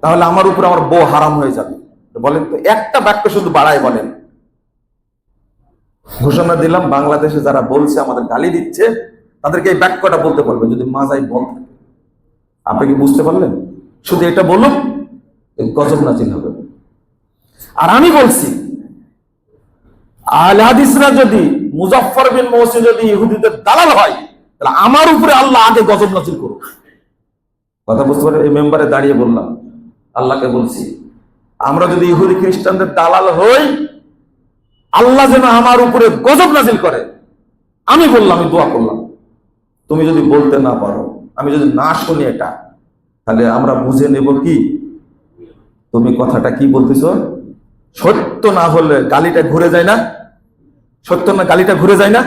তাহলে আমার উপর আমার বউ হারাম হয়ে যাবে। বলেন তো, একটা বাক্য শুধু বাড়ায় বলেন। ঘোষণা দিলাম, বাংলাদেশে যারা বলছে আমাদের গালি দিচ্ছে, তাদেরকে এই বাক্যটা বলতে পারবে যদি মাজায় বল থাকে। আপনি কি বুঝতে পারলেন? শুধু এটা বলুন, গজব নাজিল হবে। আর আমি বলছি, আহলে হাদিসরা যদি মুজাফফর বিন মুহসিন যদি ইহুদিদের দালাল হয়, তাহলে আমার উপরে আল্লাহ আগে গজব নাজিল করুক। কথা বুঝতে পারেন? এই মেম্বারে দাঁড়িয়ে বললাম, আল্লাহকে বলছি, আমরা যদি ইহুদি খ্রিস্টানদের দালাল হই, আল্লাহ যেন আমার উপরে গজব নাজিল করে। আমি বললাম, আমি দোয়া করলাম, তুমি যদি বলতে না পারো, আমি যদি না শুনি এটা, তাহলে আমরা বুঝে নেব কি তুমি কথাটা কি বলতেছ সত্য না হলে গালিটা ঘুরে যায় না? সত্য না গালিটা ঘুরে যায় না?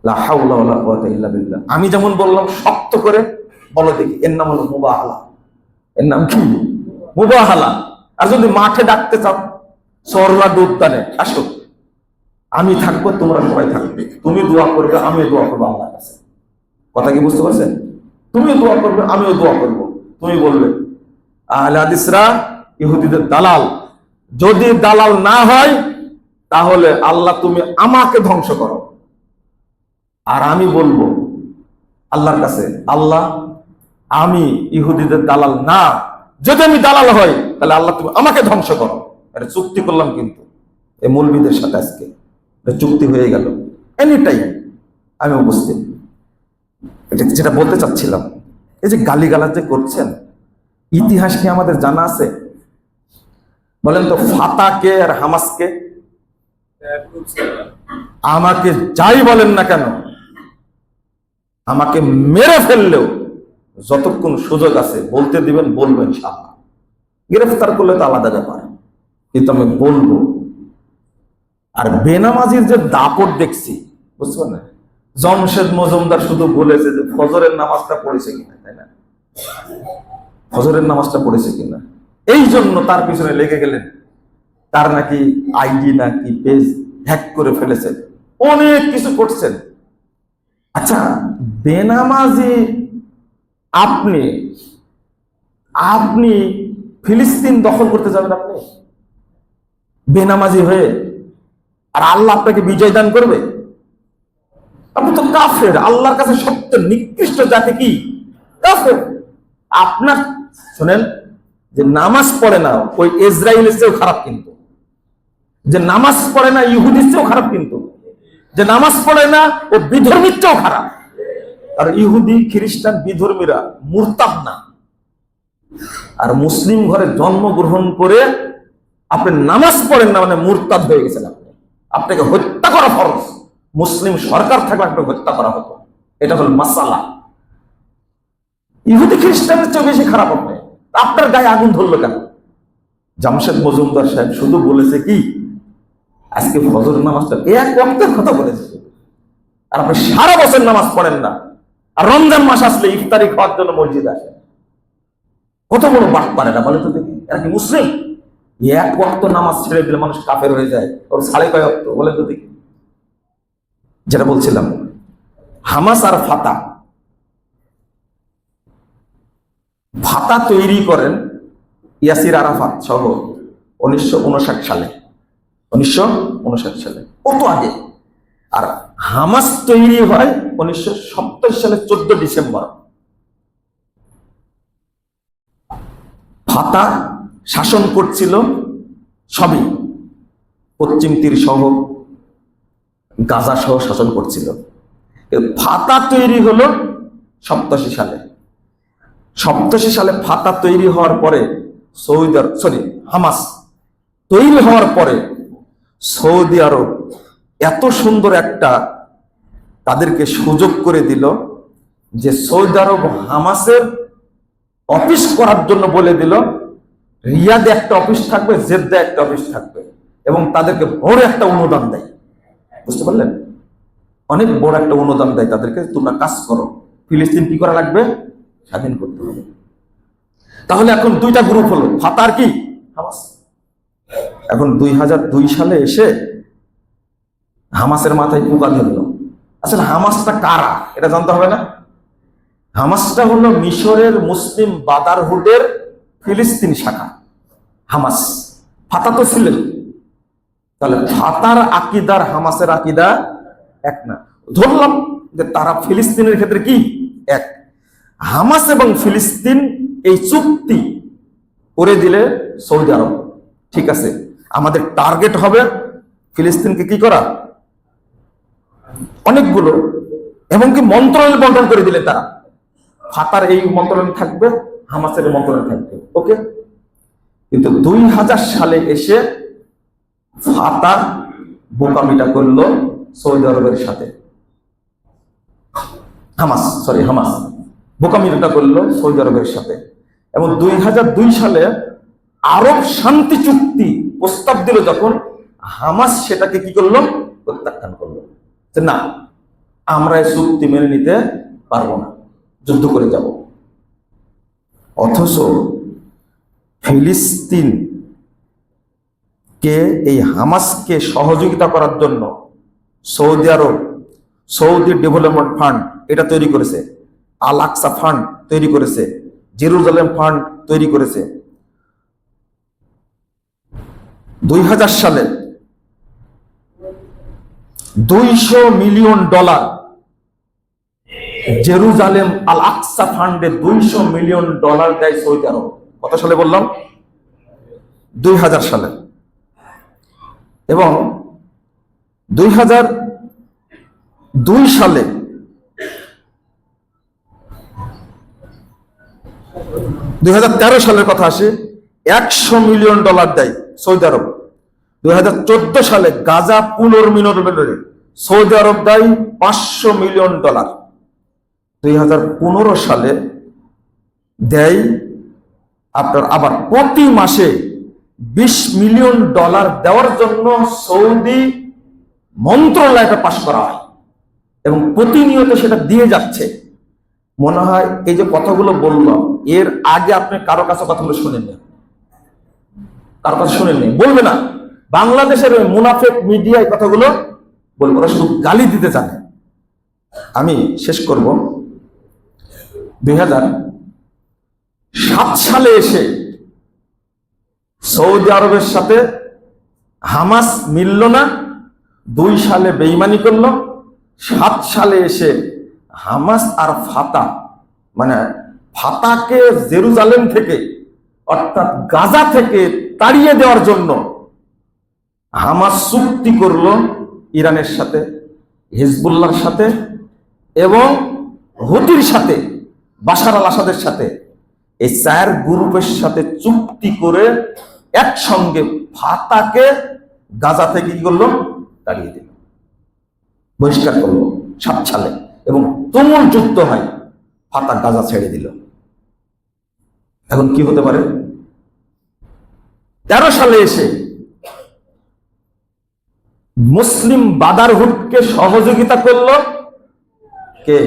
লা হাওলা ওয়ালা কুওয়াতা ইল্লা বিল্লাহ। আমি যেমন বললাম শক্ত করে বলো দেখি, এর নাম হলো মুবাহালা। এর নাম কি? মুবাহালা। আর যদি মাঠে ডাকতে চাও, সরলা উদ্যানে আসো, আমি থাকবো, তোমরা সবাই থাকবে, তুমি দোয়া করবে, আমিও দোয়া করবো আল্লাহর কাছে। কথা কি বুঝতে পারছেন? তুমিও দোয়া করবে, আমিও দোয়া করব। তুমি বলবে আহলে হাদিসরা ইহুদিদের দালাল, যদি দালাল না হয় তাহলে আল্লাহ তুমি আমাকে ধ্বংস করো। আর আমি বলবো আল্লাহর কাছে, আল্লাহ আমি ইহুদিদের দালাল না, যদি আমি দালাল হই তাহলে আল্লাহ তুমি আমাকে ধ্বংস করো। এটা চুক্তি করলাম কিন্তু এই মৌলবীদের সাথে, আজকে এটা চুক্তি হয়ে গেল। এনি টাইম আমি উপস্থিত। এটা যেটা বলতে চাচ্ছিলাম, এই যে গালিগালাজ যে করছেন, ইতিহাস কি আমাদের জানা আছে? বলেন তো, ফাতাকে আর হামাসকে? আমাকে যাই বলেন না কেন, আমাকে মেরে ফেললেও যতক্ষণ সুযোগ আছে বলতে দিবেন, বলবেন। ইনশাআল্লাহ গ্রেফতার করলে তো আলাদা ব্যাপার, কিন্তু আমি বলবো। আর বেনামাজির যে দাপট দেখছি, বুঝতে পারেন, জমশেদ মজুমদার শুধু বলেছে যে ফজরের নামাজটা পড়েছে কিনা, তাই না? ফজরের নামাজটা পড়েছে কিনা, এই জন্য তার পিছনে লেগে গেলেন। তার নাকি আইডি নাকি পেজ হ্যাক করে ফেলেছে, অনেক কিছু করছেন। আচ্ছা, বেনামাজি আপনি আপনি ফিলিস্তিন দখল করতে যাবেন আপনি বেনামাজি হয়ে, আর আল্লাহ আপনাকে বিজয় দান করবে? আপনি তো কাফের। আল্লাহর কাছে সবচেয়ে নিকৃষ্ট জাতি কি? কাফের। আপনার শুনেন, যে নামাজ পড়ে না ওই ইসরায়েলের চেয়েও খারাপ, কিন্তু যে নামাজ পড়ে না ইহুদির চেয়েও খারাপ, কিন্তু যে নামাজ পড়ে না ও বিধর্মীর চেয়েও খারাপ। আর ইহুদি খ্রিস্টান বিধর্মীরা মুরতাদ না। আর মুসলিম ঘরে জন্মগ্রহণ করে আপনি নামাজ পড়েন না মানে মুরতাদ হয়ে গেছেন আপনি। আপনাকে হত্যা করা ফরজ। মুসলিম সরকার থাকলে আপনাকে হত্যা করা হতো। এটা হল মাসালা। ইহুদি খ্রিস্টানের চেয়ে বেশি খারাপ আপনি। আপনার গায়ে আগুন ধরলো কেন? জামশেদ মজুমদার সাহেব শুধু বলেছে কি, আজকে ফজর নামাজটা এক ওয়াক্তের কথা বলেছে, আর আপনি সারা বছর নামাজ পড়েন না। আর রমজান মাস আসলে ইফতারি খাওয়ার জন্য মসজিদ আসে। কত বড় বাক পারে না বলে তো দেখি। এরা কি মুসলিম? এক ওয়াক্ত নামাজ ছেড়ে দিলে মানুষ কাফের হয়ে যায়। ওর সাড়ে কয় ওয়াক্ত বলে তো দেখি। যেটা বলছিলাম, হামাস আর ফাতা, ফাতা তৈরি করেন ইয়াসির আরাফাত সহ 1959 সালে। 1959 সালে, কত আগে। আর হামাস তৈরি হয় 1970 সালে 14 ডিসেম্বর। ফাতা শাসন করছিল সবই, পশ্চিম তীর সহ গাজা সহ শাসন করছিল। ফাতা তৈরি হলো 87 সালে। 87 সালে ফাতা তৈরি হওয়ার পরে হামাস তৈরি হওয়ার পরে সৌদি আরব এত সুন্দর একটা তাদেরকে সুযোগ করে দিল যে সৌদি আরব হামাসের অফিস করার জন্য বলে দিল, রিয়াদে একটা অফিস থাকবে, জেদ্দায় একটা অফিস থাকবে, এবং তাদেরকে বড় একটা অনুদান দেয়। বুঝতে পারলেন? অনেক বড় একটা অনুদান দেয় তাদেরকে, তোমরা কাজ করো, ফিলিস্তিন কি করা লাগবে? স্বাধীন করতে হবে। তাহলে এখন দুইটা গ্রুপ হলো, ফাতার কি হামাস। এখন 2002 সালে এসে হামাসের মাথায় পোকা ধরলো। আসলে হামাসটা কারা এটা জানতে হবে না? হামাসটা হলো মিশরের মুসলিম ব্রাদারহুডের ফিলিস্তিন শাখা হামাস। ফাতা তো ছিলেন। তাহলে ফাতার আকিদার হামাসের আকিদা এক না। ধরলাম যে তারা ফিলিস্তিনের ক্ষেত্রে কি এক। হামাস এবং ফিলিস্তিন এই চুক্তি করে দিলে সৌদি আরব, ঠিক আছে, আমাদের টার্গেট হবে ফিলিস্তিনকে কি করা, অনেকগুলো, এমনকি মন্ত্রণালয় বন্টন করে দিলে তারা, ফাতার এই মন্ত্রণালয় থাকবে, হামাসের মন্ত্রণালয় থাকবে, ওকে। কিন্তু 2000 সালে এসে ফাতা বোকামিটা করলো সৌদি আরবের সাথে। হামাস বোকামিটা করলো সৌদি আরবের সাথে। এবং 2002 সালে আরব শান্তি চুক্তি প্রস্তাব দিল যখন, হামাস সেটাকে কি করলো? প্রত্যাখ্যান করলো যে না, আমরা এই চুক্তি মেনে নিতে পারবো না, যুদ্ধ করে যাব। অথচ ফিলিস্তিন কে এই হামাসকে সহযোগিতা করার জন্য Saudi Arab Saudi development fund এটা তৈরি করেছে, আল আকসা ফান্ড তৈরি করেছে, জেরুজালেম ফান্ড তৈরি করেছে। 2000 সালে $200 মিলিয়ন জেরুজালেম আল আকসা ফান্ডে $200 মিলিয়ন দেয় সৌদি আরব। কত সালে বললাম? 2000 সালে। এবং 2002 সালে 2013 সালের কথা আসে, $100 মিলিয়ন দেয় সৌদি আরব। 2014 সালে গাজা পুনর্নির্মাণে সৌদি আরব দেয় $500 মিলিয়ন। 2015 সালে দেয় আপনার আবার প্রতি মাসে $20 মিলিয়ন দেওয়ার জন্য সৌদি মন্ত্রণালয়টা পাশ করা হয় এবং প্রতিনিয়ত সেটা দিয়ে যাচ্ছে। মনে হয় এই যে কথাগুলো বললাম এর আগে আপনি কারো কাছে কথাগুলো শুনেননি, কারো কাছে শুনেননি, বলবে না। বাংলাদেশের ওই মুনাফেক মিডিয়ায় কথাগুলো বলবো, ওরা শুধু গালি দিতে জানে। আমি শেষ করব। 2007 সালে এসে সৌদি আরবের সাথে হামাস মিলল না, 2 সালে বেঈমানি করলো, 7 সালে এসে হামাস আর ফাতা মানে ফাতাকে জেরুজালেম থেকে অর্থাৎ গাজা থেকে তাড়িয়ে দেওয়ার জন্য হামাস চুক্তি করলো ইরানের সাথে, হিজবুল্লাহর সাথে এবং হুতির সাথে, বাশার আল আসাদের সাথে। এই 4 গ্রুপের সাথে চুক্তি করে একসঙ্গে ফাতাকে গাজা থেকে কি করলো? তাড়িয়ে দিল, বহিষ্কার করলো 7 সালে এবং তুমুল যুদ্ধ হয়, ফাতা গাজা ছেড়ে দিল। এখন কি হতে পারে? 13 সালে এসে মুসলিম ব্রাদারহুডকে সহযোগিতা করলো কে?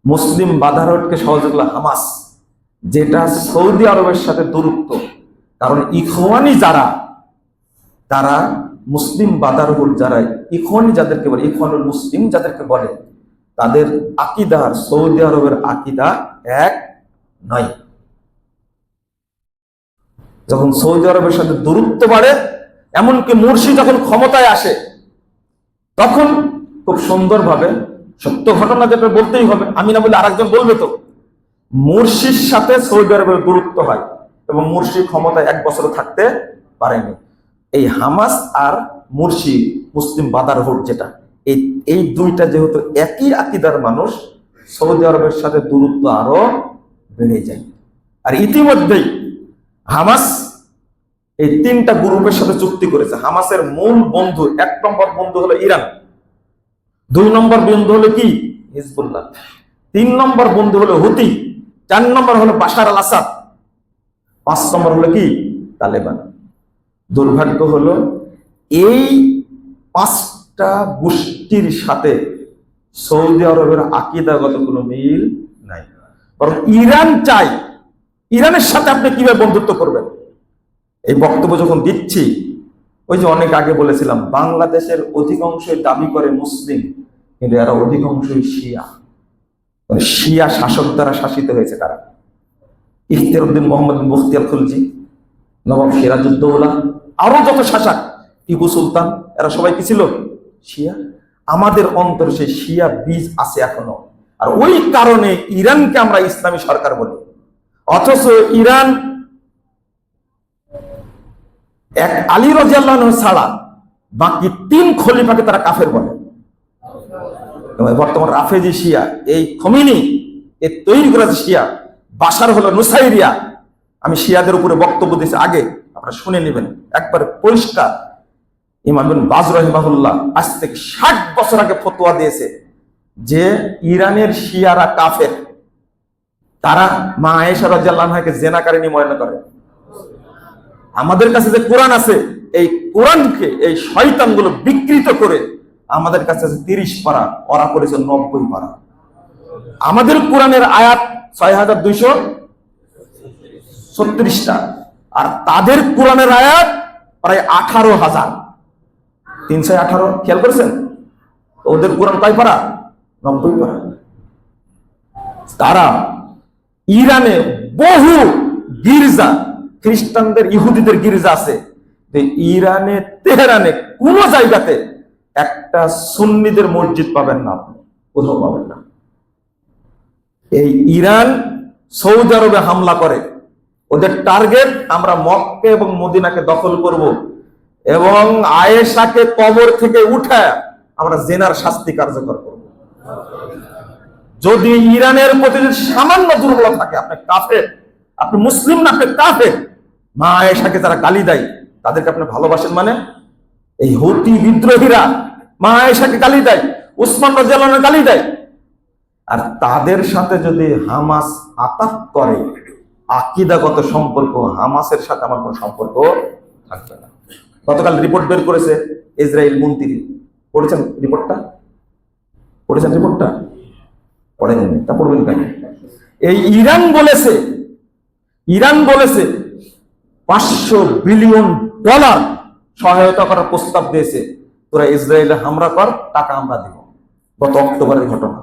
মুসলিম ব্রাদারহুডকে সহযোগিতা হামাস, যেটা সৌদি আরবের সাথে দূরত্ব। কারণ ইখওয়ানি যারা, তারা মুসলিম ব্রাদারহুড যারা ইখওয়ানি যাদেরকে বলে, ইখওয়ানুল মুসলিম যাদেরকে বলে, তাদের আকীদা আর সৌদি আরবের আকীদা এক নয়। যখন সৌদি আরবের সাথে দূরত্ব বাড়ে, এমনকি মুরসি যখন ক্ষমতায় আসে, তখন খুব সুন্দরভাবে, সত্য ঘটনা যেটা বলতেই হবে, আমি না বলে আরেকজন বলবে তো, মুরসির সাথে সৌদি আরবের দূরত্ব হয় এবং মুরসি ক্ষমতায় 1 বছর থাকতে পারেনি। এই হামাস আর মুরসি মুসলিম ব্রাদারহুড যেটা, এই দুইটা যেহেতু একই আকীদার মানুষ, সৌদি আরবের সাথে দূরত্ব আরো বেড়ে যায়। আর ইতিমধ্যেই হামাস এই 3টা গ্রুপের সাথে চুক্তি করেছে। হামাসের মূল বন্ধু, 1 নম্বর বন্ধু হলো ইরান, 2 নম্বর বন্ধু হলো কি? হিজবুল্লাহ, 3 নম্বর বন্ধু হলো হুতি, 4 নম্বর হলো বাশার আল আসাদ, 5 নম্বর হলো কি? তালেবান। দুর্ভাগ্য হলো এই 5টা গোষ্ঠীর সাথে সৌদি আরবের আকীদাগত কোনো মিল নাই। বরং ইরান চাই, ইরানের সাথে আপনি কিভাবে বন্ধুত্ব করবেন? এই বক্তব্য যখন দিচ্ছি, ওই যে অনেক আগে বলেছিলাম, বাংলাদেশের অধিকাংশই দাবি করে মুসলিম, কিন্তু এরা অধিকাংশই শিয়া, শিয়া শাসক দ্বারা শাসিত হয়েছে। তারা ইখতিয়ার উদ্দিন মোহাম্মদ মুখতিয়ার খুলজি, নবাব সিরাজউদ্দৌলা, আরো যত শাসক, টিপু সুলতান, এরা সবাই কি ছিল? শিয়া। আমাদের অন্তরে সেই শিয়া বীজ আছে এখনো। আর ওই কারণে ইরানকে আমরা ইসলামী সরকার বলি, অথচ ইরান এক আলী রাদিয়াল্লাহু আনহু ছাড়া বাকি 3 খলিফাকে তারা কাফের বলে। বর্তমান রাফেজি শিয়া, এই খমিনি এ তৈরি করেছে শিয়া, বাশার হলো নুসাইরিয়া। আমি শিয়াদের উপরে বক্তব্য দিয়েছি আগে, আপনারা শুনে নেবেন, একবারে পরিষ্কার। ইমাম ইবনে বাজ রাহিমাহুল্লাহ আজ থেকে 60 বছর আগে ফতোয়া দিয়েছে যে ইরানের শিয়ারা কাফের। তারা মা আয়েশা রাদিয়াল্লাহু আনহাকে জিনাকারিনী মনে করে। আমাদের কাছে যে কোরআন আছে, এই কোরআনকে এই শয়তানগুলো বিকৃত করে আমাদের কাছে আছে 30 পারা, ওরা করেছে 90 পারা। আমাদের কোরআনের আয়াত 6236টা, আর তাদের কোরআনের আয়াত প্রায় 18,000। 318, খেয়াল করেছেন? ওদের কোরআন কয় পারা? 90 পারা। তারা ইরানে বহু গির্জা, খ্রিস্টানদের ইহুদিদের গির্জা আছে, ইরানে তেহরানে কোন জায়গাতে একটা সুন্নিদের মসজিদ পাবেন না, আপনি কোথাও পাবেন না। এই ইরান সৌদি আরবে হামলা করে, ওদের টার্গেট আমরা মক্কা এবং মদিনাকে দখল করব এবং আয়েশাকে কবর থেকে উঠে আমরা জেনার শাস্তি কার্যকর করব। যদি ইরানের প্রতি সামান্য দুর্বল থাকে, আপনি কাফের, আপনি মুসলিম না, আপনি কাফের। মা আয়েশাকে যারা গালি দেয় তাদেরকে আপনি ভালোবাসেন মানে? এই হুতি বিদ্রোহীরা মা আয়েশাকে গালি দেয়, উসমান রাদিয়াল্লাহু আনহু গালি দেয়, আর তাদের সাথে যদি হামাস আতাক করে, আকীদাগত সম্পর্ক হামাসের সাথে আমার কোনো সম্পর্ক থাকবে না। গতকাল রিপোর্ট বের করেছে ইসরায়েল মন্ত্রী, পড়েছেন রিপোর্টটা? পড়েছেন রিপোর্টটা? পড়েননি, তা পড়বেন কেন? এই ইরান বলেছে 500 বিলিয়ন ডলার সহায়তা করার প্রস্তাব দিয়েছে, তোরা ইসরায়েলে হামলা কর, টাকা আমরা দিব। গত অক্টোবরের ঘটনা,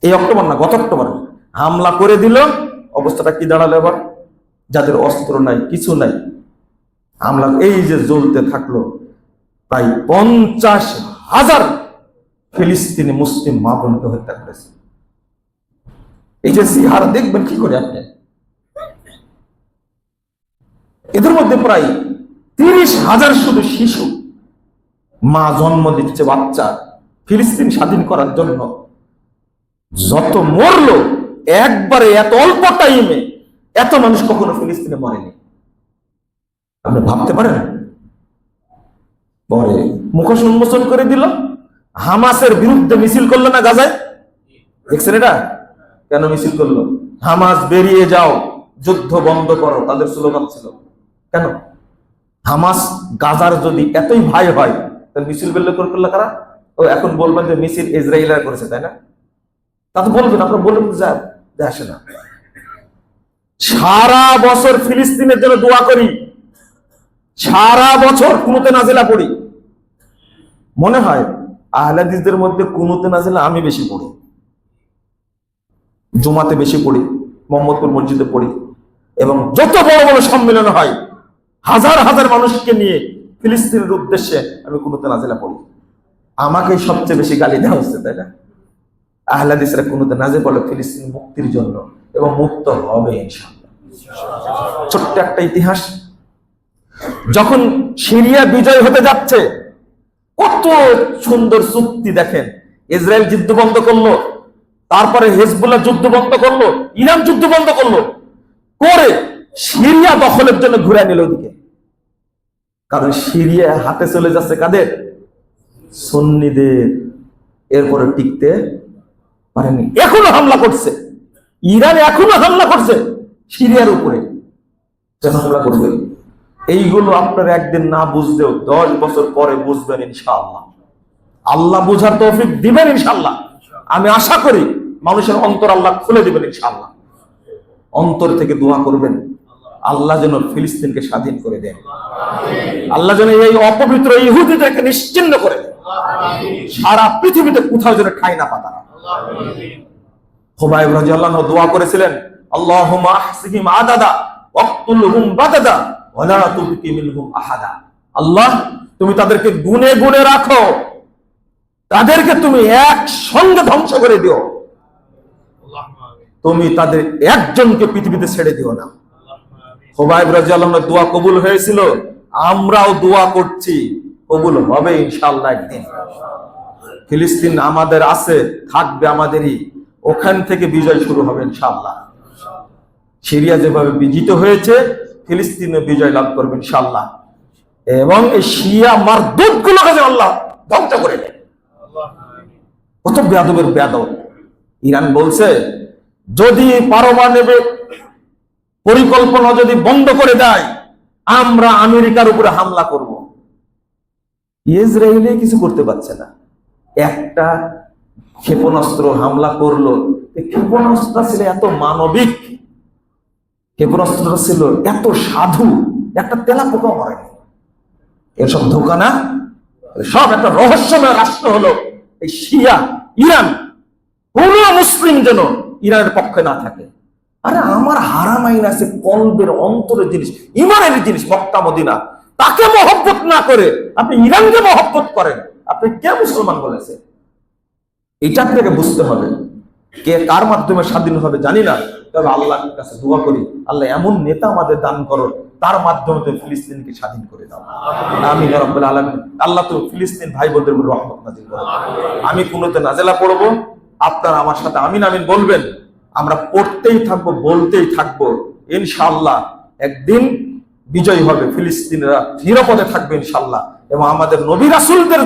এই অক্টোবর না, গত অক্টোবরে হামলা করে দিল। অবস্থাটা কি দাঁড়ালো এবার? যাদের অস্ত্র নাই, কিছু নাই, হামলা এই যে জ্বলতে থাকলো, প্রায় 50,000 ফিলিস্তিনি মুসলিম মা বোনকে হত্যা করেছে। এই যে সিহার দেখবেন কি করে আপনি, এদের মধ্যে প্রায় 30,000 শুধু শিশু, মা জন্ম দিচ্ছে বাচ্চা ফিলিস্তিন স্বাধীন করার জন্য। যত মরলো একবারে, এত অল্প টাইমে এত মানুষ কখনো ফিলিস্তিনে মরেনি, আপনি ভাবতে পারেন? পরে মুখোশ উন্মোচন করে দিল, হামাসের বিরুদ্ধে মিছিল করলো না গাজায়? দেখছেন এটা? কেন মিছিল করলো? হামাস বেরিয়ে যাও, যুদ্ধ বন্ধ করো, তাদের স্লোগান ছিল। কেন? হামাস গাজার যদি এতই ভাই হয় তাহলে মিছিল বের করলো কারা? ও এখন বলবেন যে মিছিল ইসরায়েলরা করেছে, তাই না? তা তো বলবেন, আপনারা বলবেন যে আসে না। সারা বছর ফিলিস্তিনের জন্য দোয়া করি, সারা বছর কুনুতে নাজিলা পড়ি। মনে হয় আহলে হাদিসদের মধ্যে কুনুতে নাজিলা আমি বেশি পড়ি, জুমাতে বেশি পড়ি, মোহাম্মদপুর মসজিদে পড়ি, এবং যত বড় বড় সম্মেলন হয় হাজার হাজার মানুষকে নিয়ে ফিলিস্তিনের উদ্দেশ্যে আমি কুনুতে নাজিলা পড়ি। আমাকে সবচেয়ে বেশি গালি দেওয়া হচ্ছে, তাই না? আহলে হাদিসরা কুনুতে নাজিল পড়ে ফিলিস্তিন মুক্তির জন্য, এবং মুক্ত হবে ইনশাআল্লাহ। ছোট্ট একটা ইতিহাস, যখন সিরিয়া বিজয় হতে যাচ্ছে, কত সুন্দর চুক্তি দেখেন। ইসরায়েল যুদ্ধ বন্ধ করলো, তারপরে হেজবুল্লাহ যুদ্ধ বন্ধ করলো, ইরান যুদ্ধ বন্ধ করলো, করে সিরিয়া দখলের জন্য ঘুরে নিল ওদিকে। কারণ সিরিয়া হাতে চলে যাচ্ছে কাদের? সুন্নিদের। এরপরে টিকতে পারেনি, এখনো হামলা করছে। ইরান এখনো হামলা করছে সিরিয়ার উপরে। কেন হামলা করবে? এইগুলো আপনার একদিন না বুঝলেও 10 বছর পরে বুঝবেন ইনশাআল্লাহ। আল্লাহ বুঝার তৌফিক দিবেন ইনশাআল্লাহ। আমি আশা করি মানুষের অন্তর আল্লাহ খুলে দিবেন ইনশাআল্লাহ। অন্তর থেকে দোয়া করবেন, আল্লাহ যেন ফিলিস্তিনকে স্বাধীন করে দেন, আল্লাহ যেন এই অপবিত্র ইহুদিদেরকে নিশ্চিহ্ন করে দেন, সারা পৃথিবীতে কোথাও যেন ঠাঁই না পাতা। খুবাইব রাদিয়াল্লাহু আনহু দোয়া করেছিলেন, আল্লাহুম্মা আহসিহিম আদাদা ওয়াকতুলহুম বাদাদা ওয়ালা তুবকি মিনহুম আহাদা। আল্লাহ, তুমি তাদেরকে গুনে গুনে রাখো, তাদেরকে তুমি একসঙ্গে ধ্বংস করে দিও, তুমি তাদের একজনকে পৃথিবীতে ছেড়ে দিও না। খুবাইব রাদিয়াল্লাহু আনহু দোয়া কবুল হয়েছিল, আমরাও দোয়া করছি কবুল হবে ইনশাআল্লাহ একদিন। ফিলিস্তিন আমাদের আছে, থাকবে আমাদেরই, ওখান থেকে বিজয় শুরু হবে ইনশাআল্লাহ। সিরিয়া যেভাবে বিজিত হয়েছে, ফিলিস্তিনে বিজয় লাভ করবে ইনশাআল্লাহ, এবং এই শিয়া মারদুদ গুলোকে যে আল্লাহ ধ্বংস করে দেয়। কত বেয়াদবের বেয়াদব। ইরান বলছে যদি পারমাণবিক পরিকল্পনা যদি বন্ধ করে দেয়, আমরা আমেরিকার উপরে হামলা করব। ইসরায়েলে কিছু করতে পারছে না, একটা ক্ষেপণাস্ত্র হামলা করলো। ক্ষেপণাস্ত্র ছিল এত মানবিক, ক্ষেপণাস্ত্রটা ছিল এত সাধু, একটা তেলা পোকা মারেনি। এসব ধোঁকা না, সব একটা রহস্যময় রাষ্ট্র হলো এই শিয়া ইরান। কোন মুসলিম যেন ইরানের পক্ষে না থাকে। আরে আমার হারাম আইন আছে, কলবের অন্তরের জিনিস, ইমানের জিনিস, মক্কা মদিনা, তাকে মহব্বত না করে আপনি ইরানকে মহব্বত করেন, আপনি কে মুসলমান বলেছে? এটা আপনাকে বুঝতে হবে। কে কার মাধ্যমে স্বাধীন হবে জানি না, তবে আল্লাহর কাছে দোয়া করি, আল্লাহ এমন নেতা আমাদের দান করো, তার মাধ্যমে তুমি ফিলিস্তিনকে স্বাধীন করে দাও। আমিন ইয়া রাব্বাল আলামিন। আল্লাহ তুমি ফিলিস্তিন ভাই বোনদের উপর রহমত নাযিল করো। আমি কুনুতে নাজেলা পড়বো, আপনারা আমার সাথে আমিন আমিন বলবেন। আমরা পড়তেই থাকবো, বলতেই থাকবো। ইনশাআল্লাহ একদিন বিজয় হবে, ফিলিস্তিনিরা নিরাপদে থাকবে ইনশাআল্লাহ, এবং আমাদের নবী রাসূলদের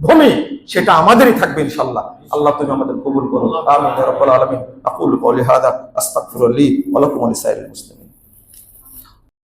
ভূমি সেটা আমাদেরই থাকবে ইনশাআল্লাহ। আল্লাহ তুমি আমাদের কবুল করো। আমিন ইয়া রাব্বাল আলামিন। আকুলু কওলি হাযা আস্তাগফিরুল্লাহ ওয়া লাকুম ওয়া লিসাইরিল মুসলিমিন।